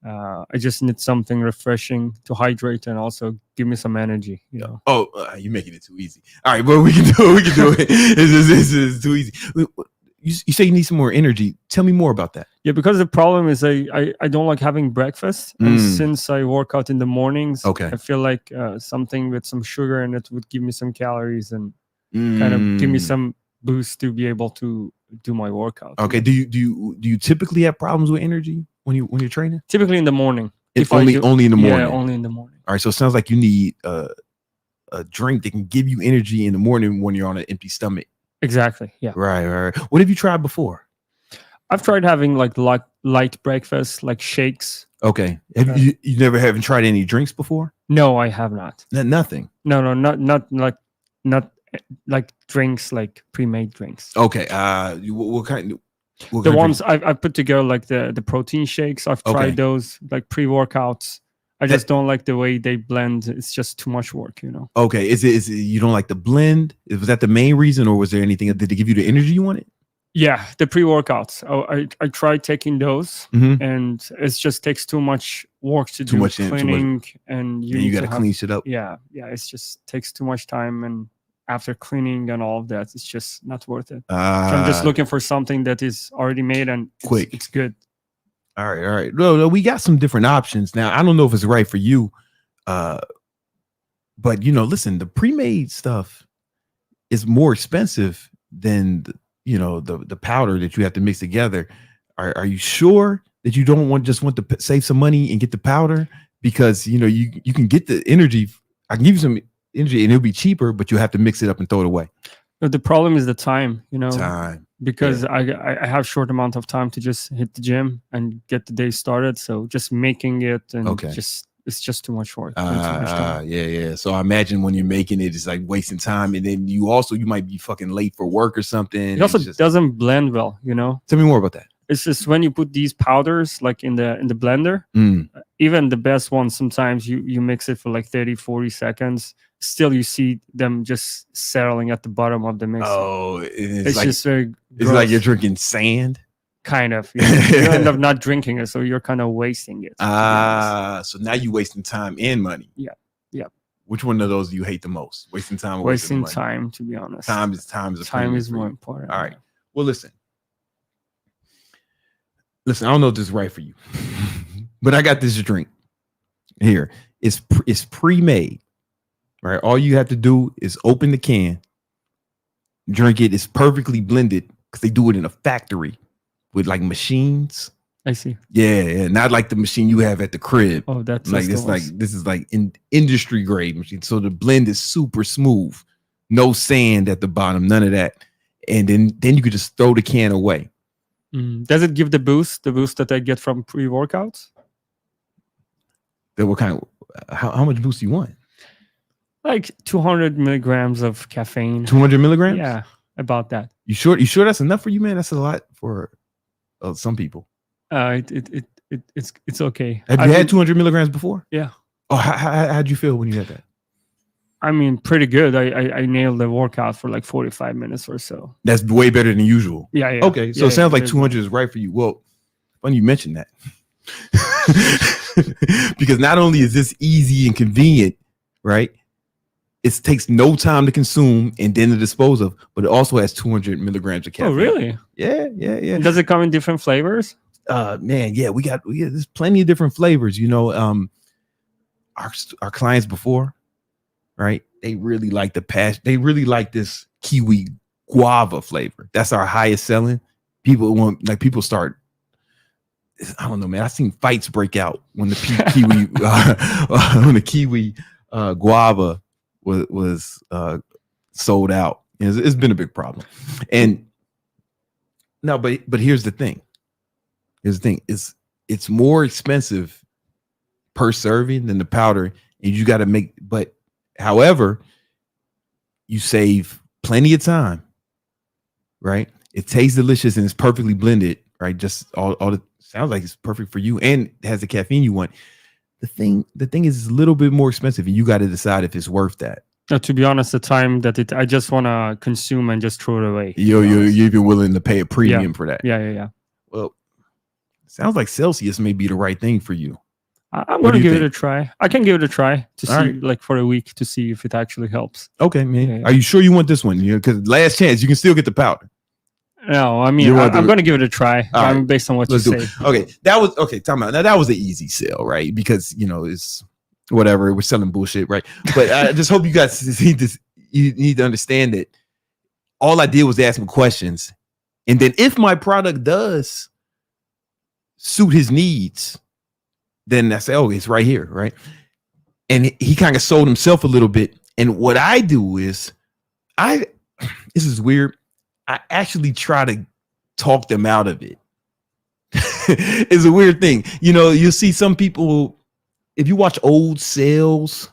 I just need something refreshing to hydrate and also give me some energy. You know. Oh, you're making it too easy. All right, well we can do it. This is too easy. You say you need some more energy. Tell me more about that. Yeah, because the problem is I don't like having breakfast, and since I work out in the mornings, I feel like something with some sugar in it would give me some calories and kind of give me some boost to be able to do my workout. Okay. Do you typically have problems with energy when you're training? Typically in the morning. It's only in the morning. Yeah, only in the morning. All right. So it sounds like you need a drink that can give you energy in the morning when you're on an empty stomach. Exactly. Yeah. Right. What have you tried before? I've tried having like light breakfast, like shakes. Okay. Have you haven't tried any drinks before? No, I have not. Nothing. No, not like drinks, like pre-made drinks. Okay. What kind? The ones I put together, like the protein shakes. I've tried those, like pre-workouts. I just don't like the way they blend. It's just too much work, you know. Okay. Is it you don't like the blend? Was that the main reason, or was there anything? Did they give you the energy you wanted? Yeah, the pre-workouts. I tried taking those, and it just takes too much work to do cleaning, and you got to clean shit up. Yeah. It just takes too much time, and after cleaning and all of that, it's just not worth it. So I'm just looking for something that is already made and quick. It's good. All right. No, we got some different options now. I don't know if it's right for you, but listen, the pre-made stuff is more expensive than the powder that you have to mix together. Are you sure that you don't want to save some money and get the powder? Because you can get the energy. I can give you some energy and it'll be cheaper, but you have to mix it up and throw it away. But the problem is the time, because yeah. I have short amount of time to just hit the gym and get the day started. So just making it and it's just too much work. Yeah. So I imagine when you're making it, it's like wasting time, and then you might be fucking late for work or something. It also doesn't blend well, Tell me more about that. It's just when you put these powders like in the blender, even the best ones, sometimes you mix it for like 30-40 seconds. Still, you see them just settling at the bottom of the mixer. Oh, it's like, just very gross. It's like you're drinking sand. Kind of. You end up not drinking it, so you're kind of wasting it. So now you're wasting time and money. Yeah. Which one of those do you hate the most? Wasting time or wasting time, to be honest. Time is more important. All right. Well, listen, I don't know if this is right for you, but I got this drink here. It's pre-made. Right, all you have to do is open the can, drink it. It's perfectly blended because they do it in a factory with like machines. I see. Yeah, not like the machine you have at the crib. Oh, that's like this. Like this is like industry grade machine. So the blend is super smooth, no sand at the bottom, none of that. And then you could just throw the can away. Does it give the boost that I get from pre-workouts? Then what kind of how much boost do you want? Like 200 milligrams of caffeine. 200 milligrams? Yeah, about that. You sure that's enough for you, man? That's a lot for some people. It's okay. Have you had 200 milligrams before? Yeah. Oh, how'd you feel when you had that? I mean, pretty good. I nailed the workout for like 45 minutes or so. That's way better than usual. Yeah. Okay, so it sounds like 200 is right for you. Well, funny you mentioned that. Because not only is this easy and convenient, right? It takes no time to consume and then to dispose of, but it also has 200 milligrams of caffeine. Oh, really? Yeah. Does it come in different flavors? Man, yeah, we got there's plenty of different flavors. Our clients before, right? They really like they really like this kiwi guava flavor. That's our highest selling. People start. I don't know, man. I've seen fights break out when the kiwi when the kiwi guava was sold out. It's been a big problem. And no, but here's the thing. It's more expensive per serving than the powder, and you got to make. But however, you save plenty of time, right? It tastes delicious and it's perfectly blended, right? Just all the sounds like it's perfect for you and it has the caffeine you want. The thing is it's a little bit more expensive, and you got to decide if it's worth that. To be honest, the time that I just want to consume and just throw it away. You've been willing to pay a premium for that. Yeah. Well, sounds like Celsius may be the right thing for you. I'm going to give it a try. I can give it a try to see, like for a week, to see if it actually helps. Okay, man. Yeah. Are you sure you want this one? Because last chance, you can still get the powder. No, I mean, I'm going to give it a try. Based on what you say. Okay, time out. Now that was an easy sale, right? Because it's whatever, we're selling bullshit, right? But I just hope you guys see this. You need to understand that all I did was ask him questions, and then if my product does suit his needs, then I say, oh, it's right here, right? And he kind of sold himself a little bit. And what I do is, this is weird. I actually try to talk them out of it. It's a weird thing. You'll see some people, if you watch old sales,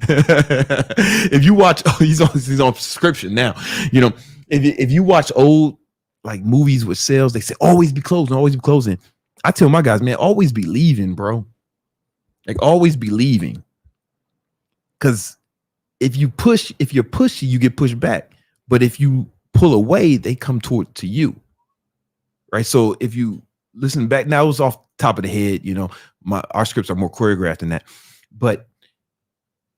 if you watch, he's on subscription now. If you watch old like movies with sales, they say always be closing. I tell my guys, man, always be leaving, bro. Like always be leaving. Because if you're pushy, you get pushed back. But if you pull away, they come to you. Right. So if you listen back, now it was off the top of the head, our scripts are more choreographed than that. But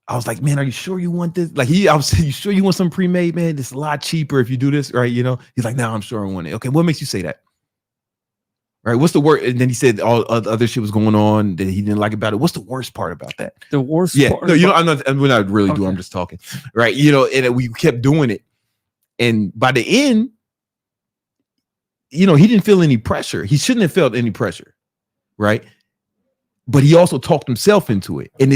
I was like, man, are you sure you want this? Like I was saying, you sure you want some pre-made, man? It's a lot cheaper if you do this, right? He's like, no, I'm sure I want it. Okay, what makes you say that? Right? What's the worst? And then he said all other shit was going on that he didn't like about it. What's the worst part about that? The worst part? No, we're not really doing, I'm just talking. Right. And we kept doing it. And by the end, he didn't feel any pressure. He shouldn't have felt any pressure. Right. But he also talked himself into it. And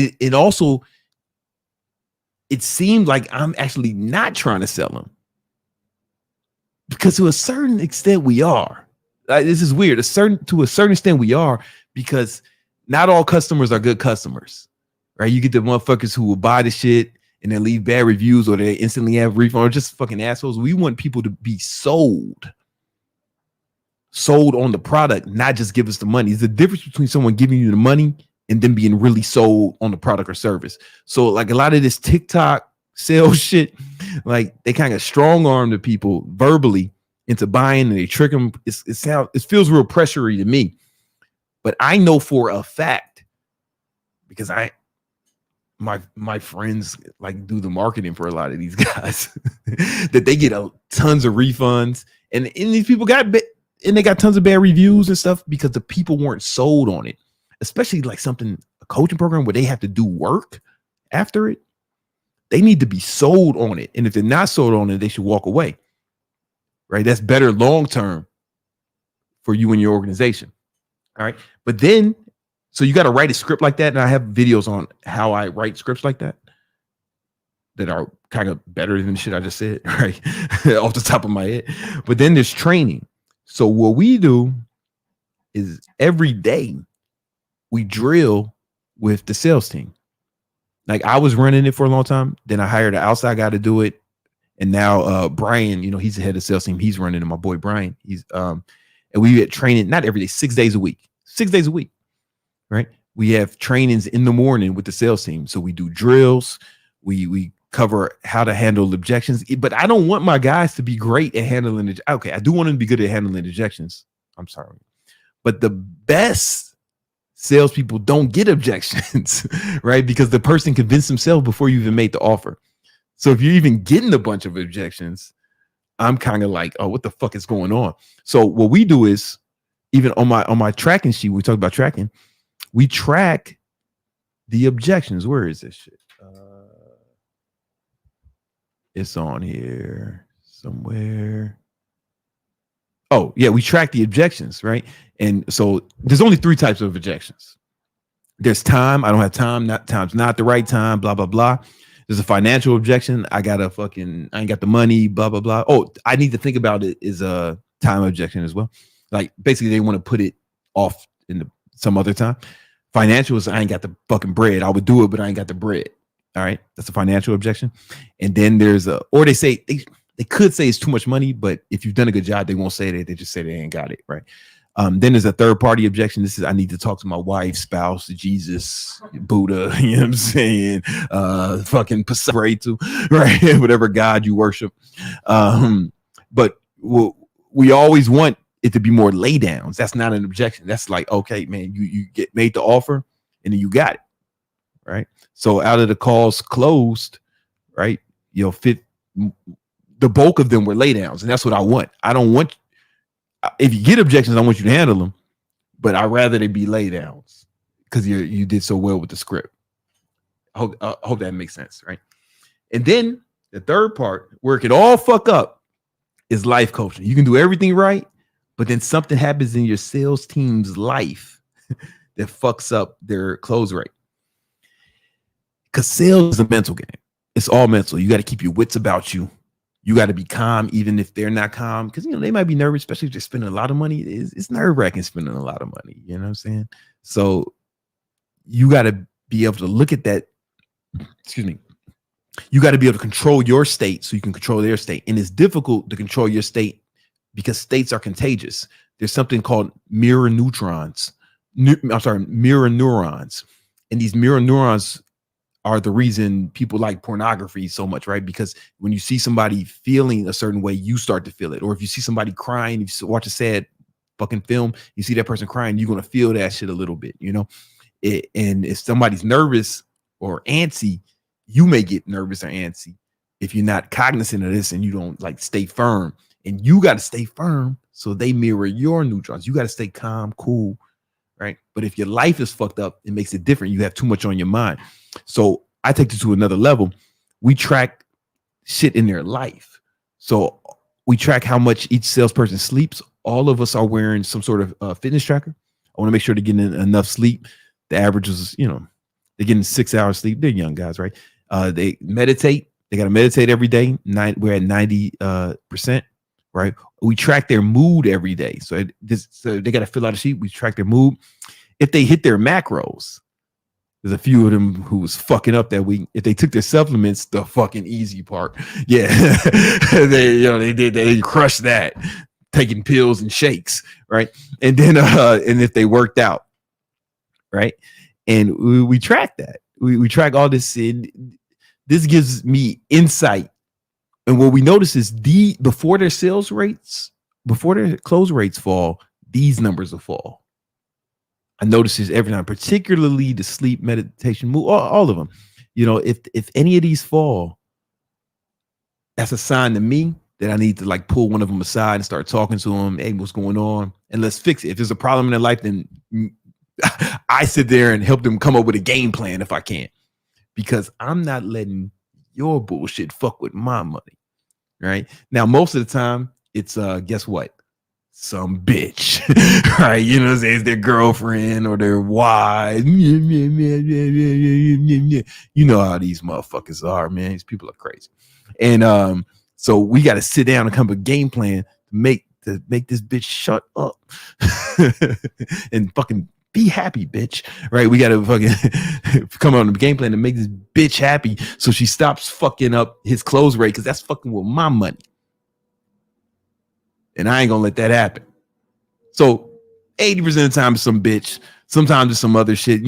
it seemed like I'm actually not trying to sell him. Because to a certain extent we are. This is weird. To a certain extent we are, because not all customers are good customers, right? You get the motherfuckers who will buy the shit and then leave bad reviews, or they instantly have refund, or just fucking assholes. We want people to be sold on the product, not just give us the money. There's a difference between someone giving you the money and then being really sold on the product or service. So like a lot of this TikTok sales shit, like they kind of strong arm the people verbally into buying, and they trick them. It feels real pressury to me, but I know for a fact, because my friends like do the marketing for a lot of these guys, that they get tons of refunds, and these people they got tons of bad reviews and stuff because the people weren't sold on it, especially like a coaching program where they have to do work after it. They need to be sold on it, and if they're not sold on it, they should walk away. Right? That's better long-term for you and your organization. All right. But then, so you got to write a script like that. And I have videos on how I write scripts like that are kind of better than the shit I just said, right? Off the top of my head. But then there's training. So what we do is every day we drill with the sales team. Like I was running it for a long time. Then I hired an outside guy to do it. And now Brian, he's the head of the sales team. He's running it. My boy Brian. He's and we get training not every day, 6 days a week. 6 days a week. Right? We have trainings in the morning with the sales team. So we do drills. We cover how to handle objections. But I don't want my guys to be great at handling it. Okay, I do want them to be good at handling objections. I'm sorry. But the best salespeople don't get objections, right? Because the person convinced themselves before you even made the offer. So if you're even getting a bunch of objections, I'm kind of like, oh, what the fuck is going on? So what we do is, even on my tracking sheet, we talk about tracking, we track the objections. Where is this shit? It's on here somewhere. Oh, yeah, we track the objections, right? And so there's only 3 types of objections. There's time. I don't have time. Time's not the right time, blah, blah, blah. There's a financial objection. I ain't got the money, blah, blah, blah. Oh, I need to think about it is a time objection as well. Like basically they want to put it off in some other time. Financial is I ain't got the fucking bread. I would do it, but I ain't got the bread. All right. That's a financial objection. And then there's or they say they could say it's too much money, but if you've done a good job, they won't say that. They just say they ain't got it. Right. Then there's a third party objection. This is I need to talk to my wife, spouse, Jesus, Buddha, you know what I'm saying? Fucking pray to, right? Whatever God you worship. But we always want it to be more lay downs. That's not an objection. That's like, okay, man, you get made the offer and then you got it. Right. So out of the calls closed, right? The bulk of them were lay downs, and that's what I want. I don't want. If you get objections, I want you to handle them, but I'd rather they be lay downs because you did so well with the script. I hope that makes sense, right? And then the third part where it could all fuck up is life coaching. You can do everything right, but then something happens in your sales team's life that fucks up their close rate. Because sales is a mental game. It's all mental. You got to keep your wits about you. You got to be calm, even if they're not calm, because they might be nervous, especially if they're spending a lot of money. It's nerve-wracking spending a lot of money. You know what I'm saying? So you got to be able to look at that. Excuse me. You got to be able to control your state so you can control their state. And it's difficult to control your state because states are contagious. There's something called mirror neurons. Mirror neurons. And these mirror neurons are the reason people like pornography so much, right? Because when you see somebody feeling a certain way, you start to feel it. Or if you see somebody crying, if you watch a sad fucking film, you see that person crying, you're going to feel that shit a little bit, and if somebody's nervous or antsy, you may get nervous or antsy if you're not cognizant of this and you don't like stay firm. And you got to stay firm So they mirror your neutrons. You got to stay calm, cool, right? But if your life is fucked up, it makes it different. You have too much on your mind. So I take this to another level. We track shit in their life. So we track how much each salesperson sleeps. All of us are wearing some sort of fitness tracker. I want to make sure they're getting enough sleep. The average is, they're getting 6 hours sleep. They're young guys, right? They meditate. They got to meditate every day. We're at 90%, right? We track their mood every day. So they got to fill out a sheet. We track their mood. If they hit their macros, there's a few of them who was fucking up that week. If they took their supplements, the fucking easy part. Yeah. they crushed that, taking pills and shakes, right? And then and if they worked out, right? And we track that. We track all this in. This gives me insight. And what we notice is before their close rates fall, these numbers will fall. I notice this every time, particularly the sleep, meditation, move, all of them. If any of these fall, that's a sign to me that I need to like pull one of them aside and start talking to them. Hey, what's going on? And let's fix it. If there's a problem in their life, then I sit there and help them come up with a game plan if I can, because I'm not letting your bullshit fuck with my money. Right now, most of the time it's guess what? Some bitch, right? It's their girlfriend or their wife. You know how these motherfuckers are, man. These people are crazy. And so we got to sit down and come up with a game plan to make this bitch shut up and fucking be happy, bitch. Right? We got to fucking come on the game plan to make this bitch happy so she stops fucking up his close rate, because that's fucking with my money. And I ain't gonna let that happen. So 80% of the time it's some bitch. Sometimes it's some other shit.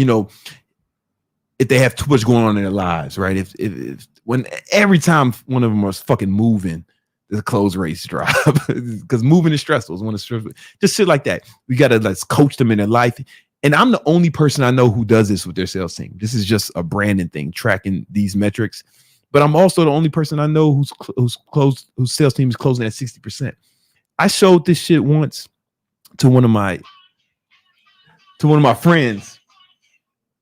If they have too much going on in their lives, right? If when every time one of them was fucking moving, the close rates drop because moving is stressful. It's one of stressful. Just shit like that. We gotta let's coach them in their life. And I'm the only person I know who does this with their sales team. This is just a branding thing, tracking these metrics. But I'm also the only person I know whose sales team is closing at 60%. I showed this shit once to one of my friends.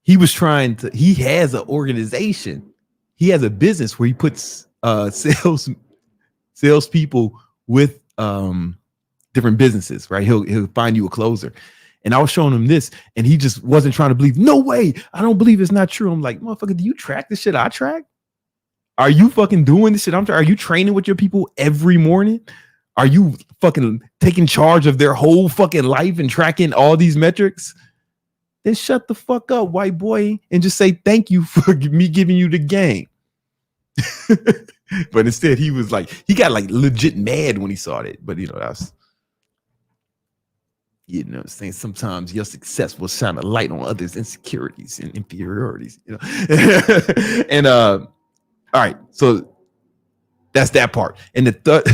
He has an organization. He has a business where he puts salespeople with different businesses, right? He'll find you a closer. And I was showing him this, and he just wasn't trying to believe. No way. I don't believe it's not true. I'm like, motherfucker, do you track the shit I track? Are you fucking doing this shit? Are you training with your people every morning? Are you fucking taking charge of their whole fucking life and tracking all these metrics? Then shut the fuck up, white boy, and just say thank you for me giving you the game. But instead, he got like legit mad when he saw it. But that's saying sometimes your success will shine a light on others' insecurities and inferiorities. And all right, so that's that part. And the third.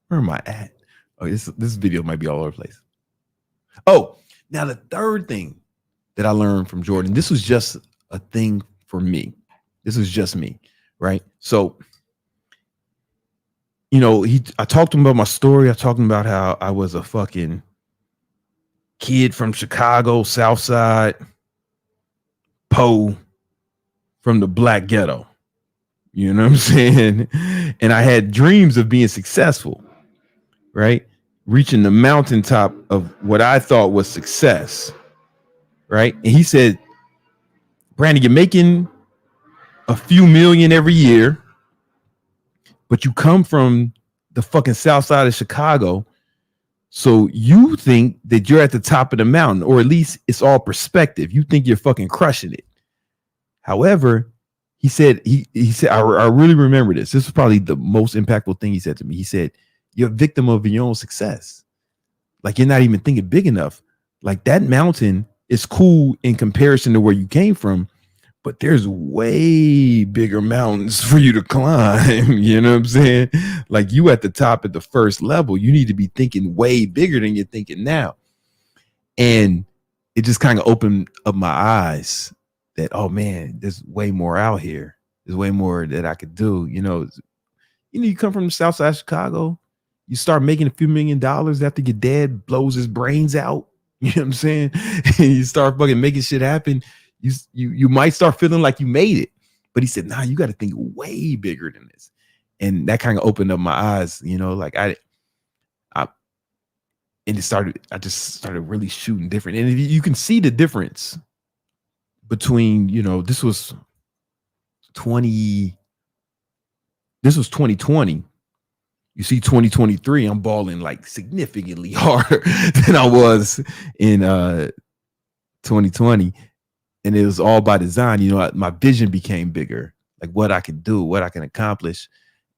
Where am I at? Oh, this video might be all over the place. Oh, now the third thing that I learned from Jordan, this was just a thing for me. This was just me, right? So, I talked to him about my story. I talked to him about how I was a fucking kid from Chicago, South Side, from the black ghetto. You know what I'm saying? And I had dreams of being successful. Right? Reaching the mountaintop of what I thought was success. Right? And he said, Brandon, you're making a few million every year, but you come from the fucking South Side of Chicago. So you think that you're at the top of the mountain, or at least it's all perspective. You think you're fucking crushing it. However, he said, I really remember this. This was probably the most impactful thing he said to me. He said, you're a victim of your own success. Like, you're not even thinking big enough. Like, that mountain is cool in comparison to where you came from, but there's way bigger mountains for you to climb. You know what I'm saying? Like, you at the top at the first level, you need to be thinking way bigger than you're thinking now. And it just kind of opened up my eyes that, oh man, there's way more out here. There's way more that I could do. You come from the South Side of Chicago. you start making a few $1 million after your dad blows his brains out. You know what I'm saying? And you start fucking making shit happen. You might start feeling like you made it. But he said, nah, you got to think way bigger than this. And that kind of opened up my eyes, you know, like I just started really shooting different. And you can see the difference between, you know, this was 2020. You see 2023, I'm balling like significantly harder than I was in 2020. And it was all by design. You know, my vision became bigger, like what I can do, what I can accomplish.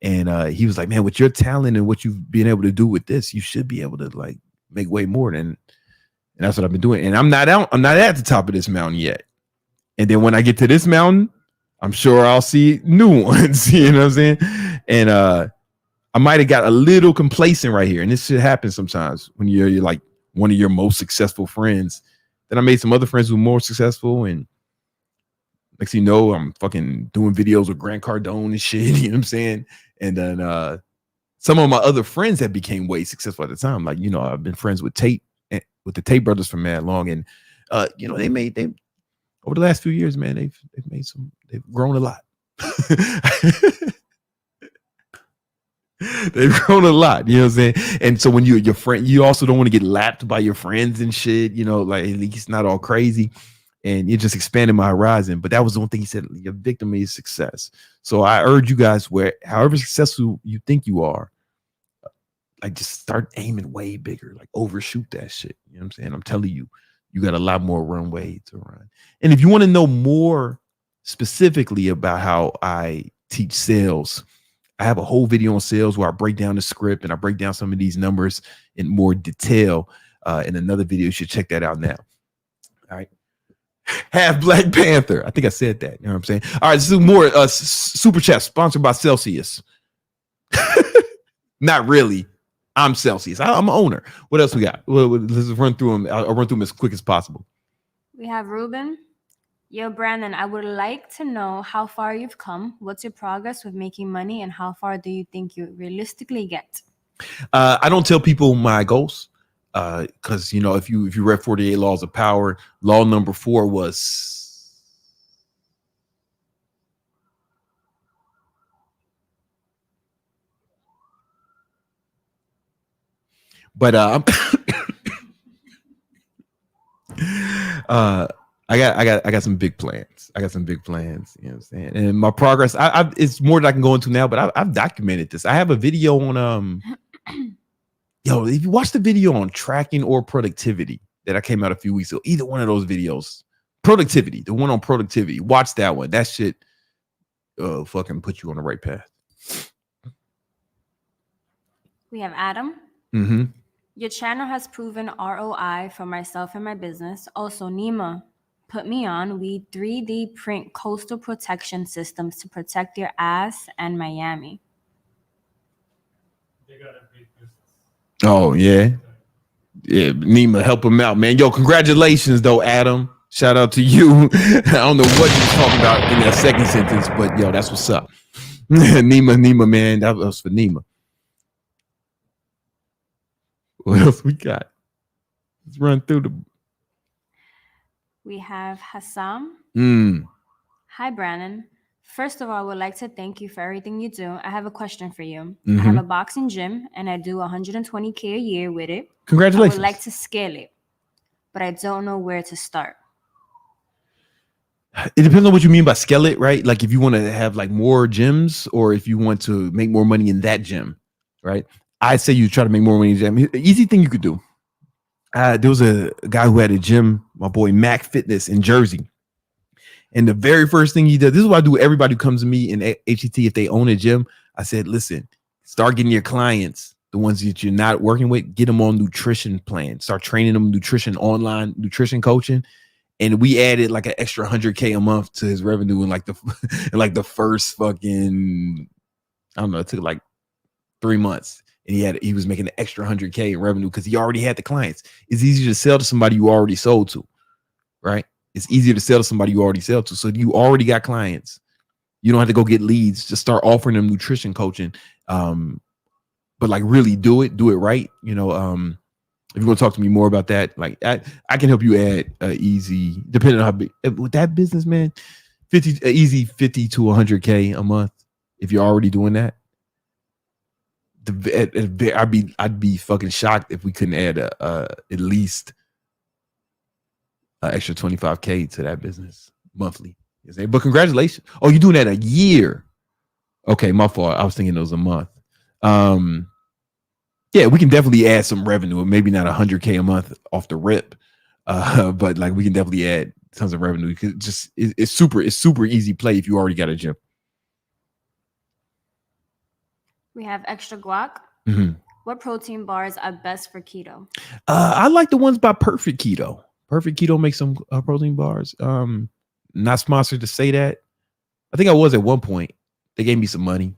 And he was like, man, with your talent and what you've been able to do with this, you should be able to like make way more than. And that's what I've been doing. And I'm not at the top of this mountain yet. And then when I get to this mountain, I'm sure I'll see new ones. You know what I'm saying? And I might have got a little complacent right here. And this shit happens sometimes when you're like one of your most successful friends. Then I made some other friends who were more successful. And next thing you know, I'm fucking doing videos with Grant Cardone and shit. You know what I'm saying? And then some of my other friends that became way successful at the time. Like, you know, I've been friends with with the Tate brothers for mad long. And, you know, they over the last few years, man, they've grown a lot. They've grown a lot, you know what I'm saying? And so when you're your friend, you also don't want to get lapped by your friends and shit, you know, like at least not all crazy. And you're just expanding my horizon. But that was the one thing he said, your victim is success. So I urge you guys, however successful you think you are, like just start aiming way bigger, like overshoot that shit. You know what I'm saying? I'm telling you, you got a lot more runway to run. And if you want to know more specifically about how I teach sales, I have a whole video on sales where I break down the script and I break down some of these numbers in more detail in another video. You should check that out now. All right. Half Black Panther. I think I said that. You know what I'm saying? All right. Let's do more Super Chat sponsored by Celsius. Not really. I'm Celsius. I'm an owner. What else we got? Well, let's run through them. I'll run through them as quick as possible. We have Ruben. Yo, Brandon, I would like to know how far you've come. What's your progress with making money, and how far do you think you realistically get? I don't tell people my goals because, you know, if you read 48 Laws of Power, law number 4 was I got some big plans. You know what I'm saying? And my progress, it's more than I can go into now, but I've documented this. I have a video on yo, if you watch the video on tracking or productivity that I came out a few weeks ago, either one of those videos, productivity, the one on productivity, watch that one. That shit fucking put you on the right path. We have Adam. Mm-hmm. Your channel has proven ROI for myself and my business. Also, Nima put me on. We 3D print coastal protection systems to protect your ass and Miami. They got a big business. Oh, yeah. Yeah, Nima, help him out, man. Yo, congratulations, though, Adam. Shout out to you. I don't know what you're talking about in that second sentence, but yo, that's what's up. Nima, man. That was for Nima. What else we got? Let's run through the. We have Hassam. Hi, Brandon. First of all, I would like to thank you for everything you do. I have a question for you. I have a boxing gym and I do $120K a year with it. Congratulations. I would like to scale it, but I don't know where to start. It depends on what you mean by scale it, right? Like if you want to have like more gyms or if you want to make more money in that gym, right? I say you try to make more money in the gym. Easy thing you could do. There was a guy who had a gym, my boy Mac Fitness in Jersey. And the very first thing he did, this is what I do with everybody who comes to me in HET if they own a gym. I said, listen, start getting your clients, the ones that you're not working with, get them on nutrition plan. Start training them nutrition, online nutrition coaching. And we added like an extra $100K a month to his revenue in like the first fucking, I don't know, it took like 3 months. And he was making an extra $100K in revenue because he already had the clients. It's easier to sell to somebody you already sold to, right? It's easier to sell to somebody you already sell to. So you already got clients. You don't have to go get leads. Just start offering them nutrition coaching. But but like really do it right. You know, if you want to talk to me more about that, like I can help you add easy, depending on how big with that business, man, easy 50 to 100K a month. If you're already doing that, I'd be fucking shocked if we couldn't add at least an extra 25K to that business monthly. But congratulations. Oh, you're doing that a year. Okay, my fault. I was thinking it was a month. Yeah, we can definitely add some revenue, maybe not 100K a month off the rip, but like we can definitely add tons of revenue because it's super easy play if you already got a gym. We have extra guac. What protein bars are best for keto? I like the ones by Perfect Keto. Perfect Keto makes some protein bars. Not sponsored to say that. I think I was at one point. They gave me some money.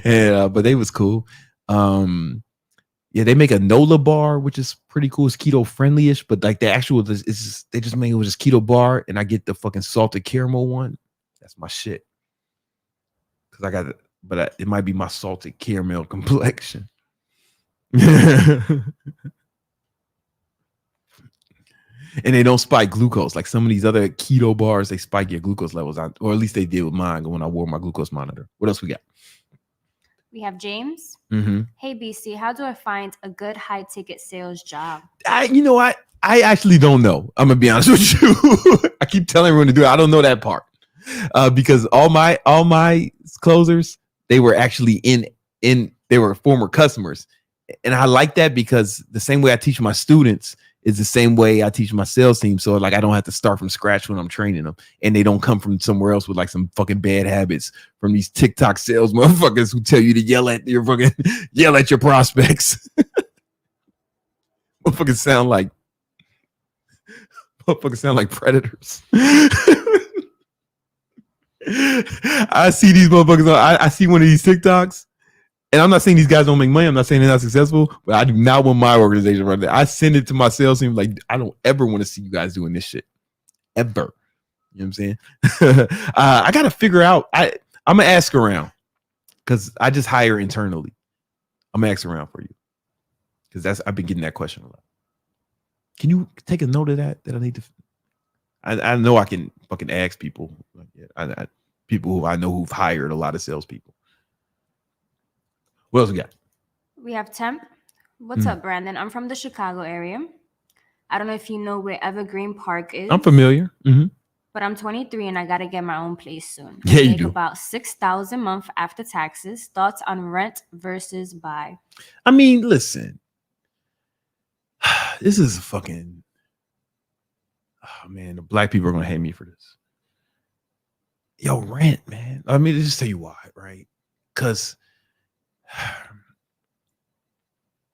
And, but they was cool. Yeah, they make a Nola bar, which is pretty cool. It's keto friendly-ish, but like the actual they just make it with just keto bar, and I get the fucking salted caramel one. That's my shit. Cause I got it, but it might be my salted caramel complexion. And they don't spike glucose like some of these other keto bars. They spike your glucose levels, or at least they did with mine when I wore my glucose monitor. What else we got? We have James. Hey BC, how do I find a good high ticket sales job? I actually don't know. I'm gonna be honest with you. I keep telling everyone to do it. I don't know that part because all my closers, they were actually they were former customers, and I like that because the same way I teach my students is the same way I teach my sales team. So like I don't have to start from scratch when I'm training them, and they don't come from somewhere else with like some fucking bad habits from these TikTok sales motherfuckers who tell you to yell at your prospects. Motherfuckers sound like predators. I see these motherfuckers. I see one of these TikToks. And I'm not saying these guys don't make money. I'm not saying they're not successful, but I do not want my organization right there. I send it to my sales team like, I don't ever want to see you guys doing this shit. Ever. You know what I'm saying? I got to figure out. I'm going to ask around because I just hire internally. I'm going to ask around for you because I've been getting that question a lot. Can you take a note of that I need to? I know I can fucking ask people. People who I know who've hired a lot of salespeople. What else we got? We have Temp. What's up, Brandon? I'm from the Chicago area. I don't know if you know where Evergreen Park is. I'm familiar. But I'm 23 and I got to get my own place soon. Yeah, you make do. About $6,000 a month after taxes. Thoughts on rent versus buy? I mean, listen. This is a fucking... Oh, man, the black people are going to hate me for this. Yo, rent, man. I mean, just tell you why, right? Because...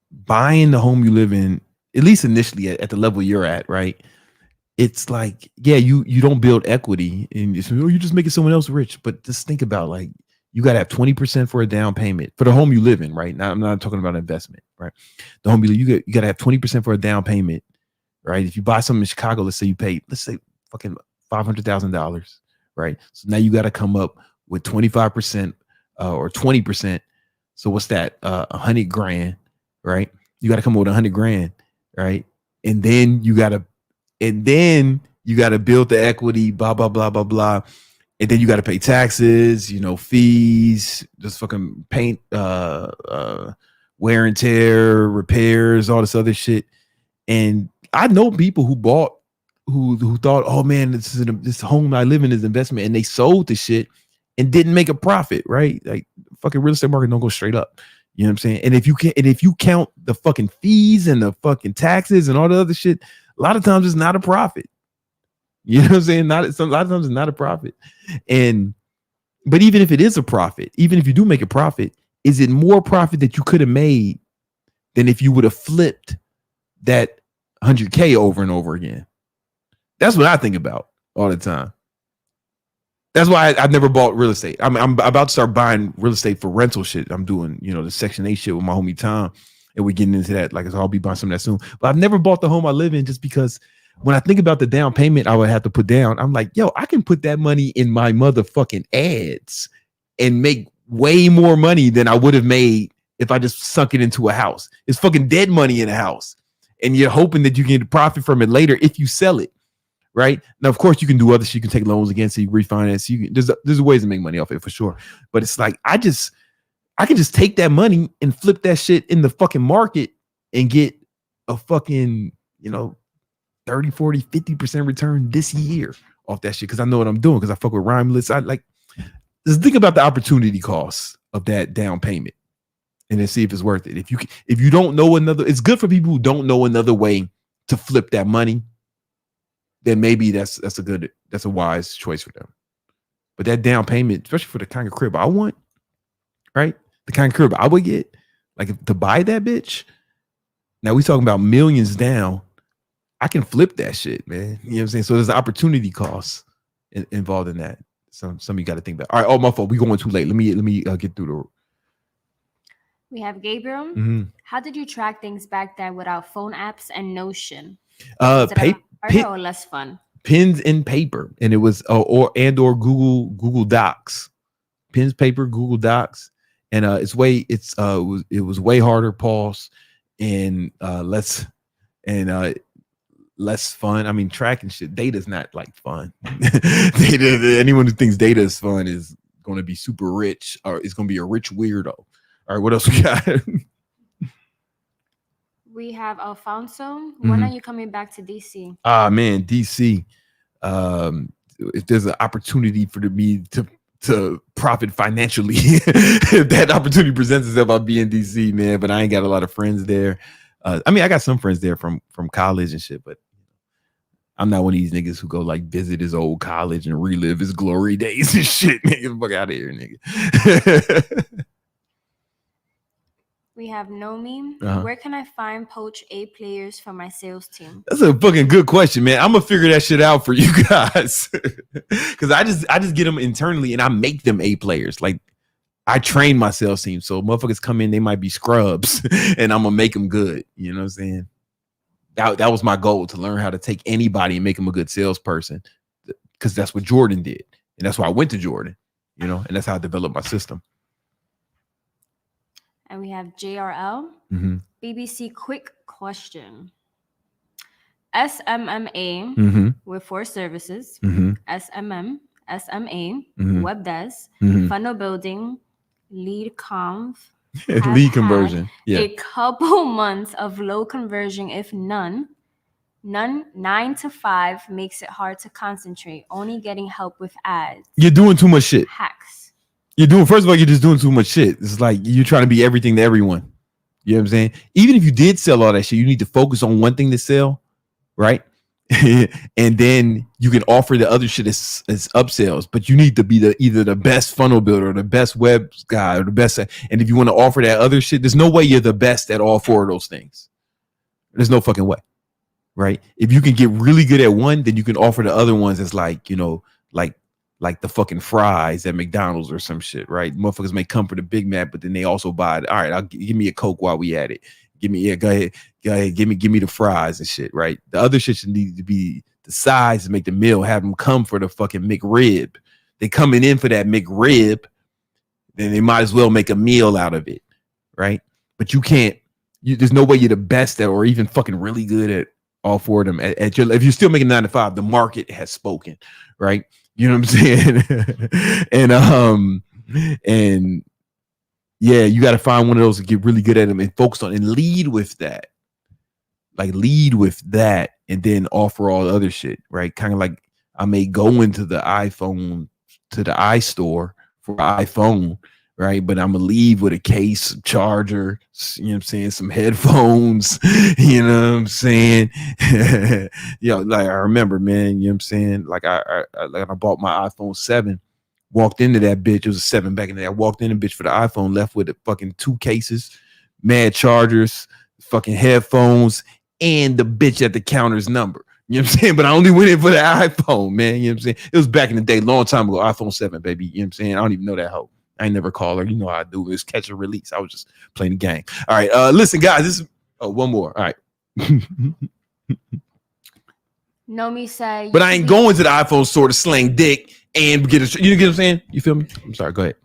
buying the home you live in, at least initially at the level you're at, right? It's like, yeah, you don't build equity and you just making someone else rich. But just think about like you got to have 20% for a down payment for the home you live in, right? Now I'm not talking about investment, right? The home you got to have 20% for a down payment, right? If you buy something in Chicago, let's say fucking $500,000, right? So now you got to come up with 25% or 20%. So what's that? $100,000, right? You got to come up with $100,000, right? And then you got to build the equity, blah, blah, blah, blah, blah. And then you got to pay taxes, fees, just fucking paint, wear and tear, repairs, all this other shit. And I know people who bought, who thought, oh man, this home I live in is investment, and they sold the shit and didn't make a profit, right? Like fucking real estate market don't go straight up. You know what I'm saying? And if you count the fucking fees and the fucking taxes and all the other shit, a lot of times it's not a profit. You know what I'm saying? A lot of times it's not a profit. But even if it is a profit, even if you do make a profit, is it more profit that you could have made than if you would have flipped that $100K over and over again? That's what I think about all the time. That's why I've never bought real estate. I'm about to start buying real estate for rental shit. I'm doing, the Section 8 shit with my homie Tom, and we're getting into that. Like, I'll be buying some of that soon. But I've never bought the home I live in just because when I think about the down payment I would have to put down, I'm like, yo, I can put that money in my motherfucking ads and make way more money than I would have made if I just sunk it into a house. It's fucking dead money in a house. And you're hoping that you can profit from it later if you sell it. Right now, of course, you can do other shit. You can take loans against it, you refinance. You can, there's ways to make money off it for sure. But it's like I can just take that money and flip that shit in the fucking market and get a fucking 30, 40, 50% return this year off that shit because I know what I'm doing because I fuck with Romulus. I like just think about the opportunity cost of that down payment and then see if it's worth it. If you don't know another, it's good for people who don't know another way to flip that money. Then maybe that's a wise choice for them. But that down payment, especially for the kind of crib I want, right? The kind of crib I would get, like to buy that bitch. Now we talking about millions down. I can flip that shit, man. You know what I'm saying? So there's an opportunity cost involved in that. Some of you got to think about. All right, my fault. We going too late. Let me get through the. We have Gabriel. Mm-hmm. How did you track things back then without phone apps and Notion? Paper or less fun? Pens and paper, and it was or Google Docs. Pens, paper, Google Docs, and it was way harder. Pause and less fun. I mean, tracking shit. Data's not like fun. Anyone who thinks data is fun is going to be super rich, or is going to be a rich weirdo. All right, what else we got? We have Alfonso. When are you coming back to DC? Ah, man, DC. If there's an opportunity for me to profit financially, if that opportunity presents itself, I'll be in DC, man. But I ain't got a lot of friends there. I mean, I got some friends there from college and shit, but I'm not one of these niggas who go like visit his old college and relive his glory days and shit. Nigga, get the fuck out of here, nigga. We have Nomi. Where can I find poach A players for my sales team? That's a fucking good question, man. I'm gonna figure that shit out for you guys. Cause I just get them internally and I make them A players. Like I train my sales team. So motherfuckers come in, they might be scrubs and I'm gonna make them good. You know what I'm saying? That was my goal, to learn how to take anybody and make them a good salesperson. Cause that's what Jordan did. And that's why I went to Jordan, and that's how I developed my system. And we have JRL. BBC quick question. SMMA with 4 services. SMM, SMA, Web Desk, Funnel Building, Lead Conf. Lead conversion. Yeah. A couple months of low conversion, if none. 9 to 5 makes it hard to concentrate. Only getting help with ads. You're doing too much shit. Hacks. First of all, you're just doing too much shit. It's like you're trying to be everything to everyone. You know what I'm saying? Even if you did sell all that shit, you need to focus on one thing to sell, right? And then you can offer the other shit as upsells, but you need to be either the best funnel builder or the best web guy or the best. And if you want to offer that other shit, there's no way you're the best at all 4 of those things. There's no fucking way, right? If you can get really good at one, then you can offer the other ones as like the fucking fries at McDonald's or some shit, right? Motherfuckers may come for the Big Mac, but then they also buy it. All right, give me a Coke while we at it. Go ahead, give me the fries and shit, right? The other shit should need to be the size to make the meal. Have them come for the fucking McRib. They coming in for that McRib, then they might as well make a meal out of it, right? But you can't. There's no way you're the best at, or even fucking really good at all 4 of them. If you're still making 9 to 5, the market has spoken, right? You know what I'm saying? and yeah, you got to find one of those to get really good at them and focus on and lead with that. Like lead with that and then offer all the other shit, right? Kind of like I may go into the iPhone, to the iStore for iPhone, right? But I'm gonna leave with a case, a charger, you know what I'm saying, some headphones, you know what I'm saying? Like I remember, man, you know what I'm saying? Like I bought my iPhone 7, walked into that bitch, it was a 7 back in the day. I walked in the bitch for the iPhone, left with the fucking 2 cases, mad chargers, fucking headphones, and the bitch at the counter's number. You know what I'm saying? But I only went in for the iPhone, man. You know what I'm saying? It was back in the day, long time ago, iPhone 7, baby. You know what I'm saying? I don't even know that hoe. I ain't never call her. You know how I do. It was catch and release. I was just playing the game. All right. Listen, guys, this is one more. All right. Nomi say, but I ain't going to the iPhone store to slang dick and get a. You get what I'm saying? You feel me? I'm sorry. Go ahead.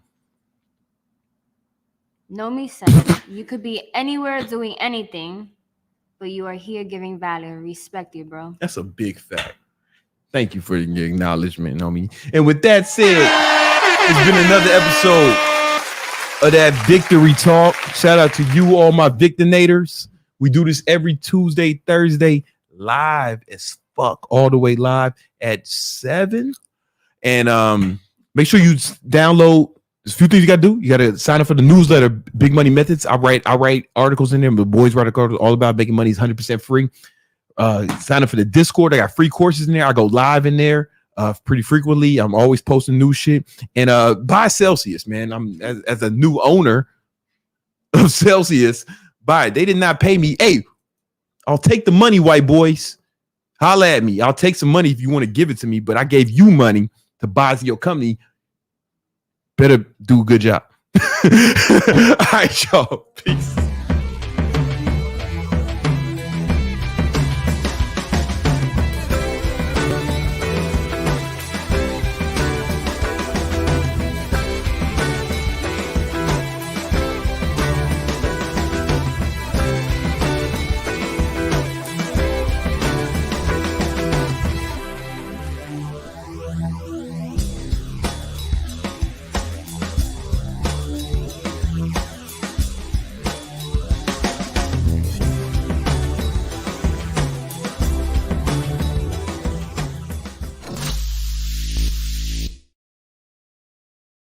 Nomi says, you could be anywhere doing anything, but you are here giving value and respect you, bro. That's a big fact. Thank you for your acknowledgement, Nomi. And with that said, it's been another episode of that Victory Talk. Shout out to you, all my Victinators. We do this every Tuesday, Thursday, live as fuck, all the way live at 7. And make sure you download. There's a few things you gotta do. You gotta sign up for the newsletter, Big Money Methods. I write articles in there. The boys write articles all about making money. It's 100% free. Sign up for the Discord. I got free courses in there. I go live in there pretty frequently. I'm always posting new shit. And buy Celsius, man. I'm as a new owner of Celsius. Buy it. They did not pay me. Hey, I'll take the money, white boys. Holla at me. I'll take some money if you want to give it to me. But I gave you money to buy your company. Better do a good job. All right, y'all. Peace.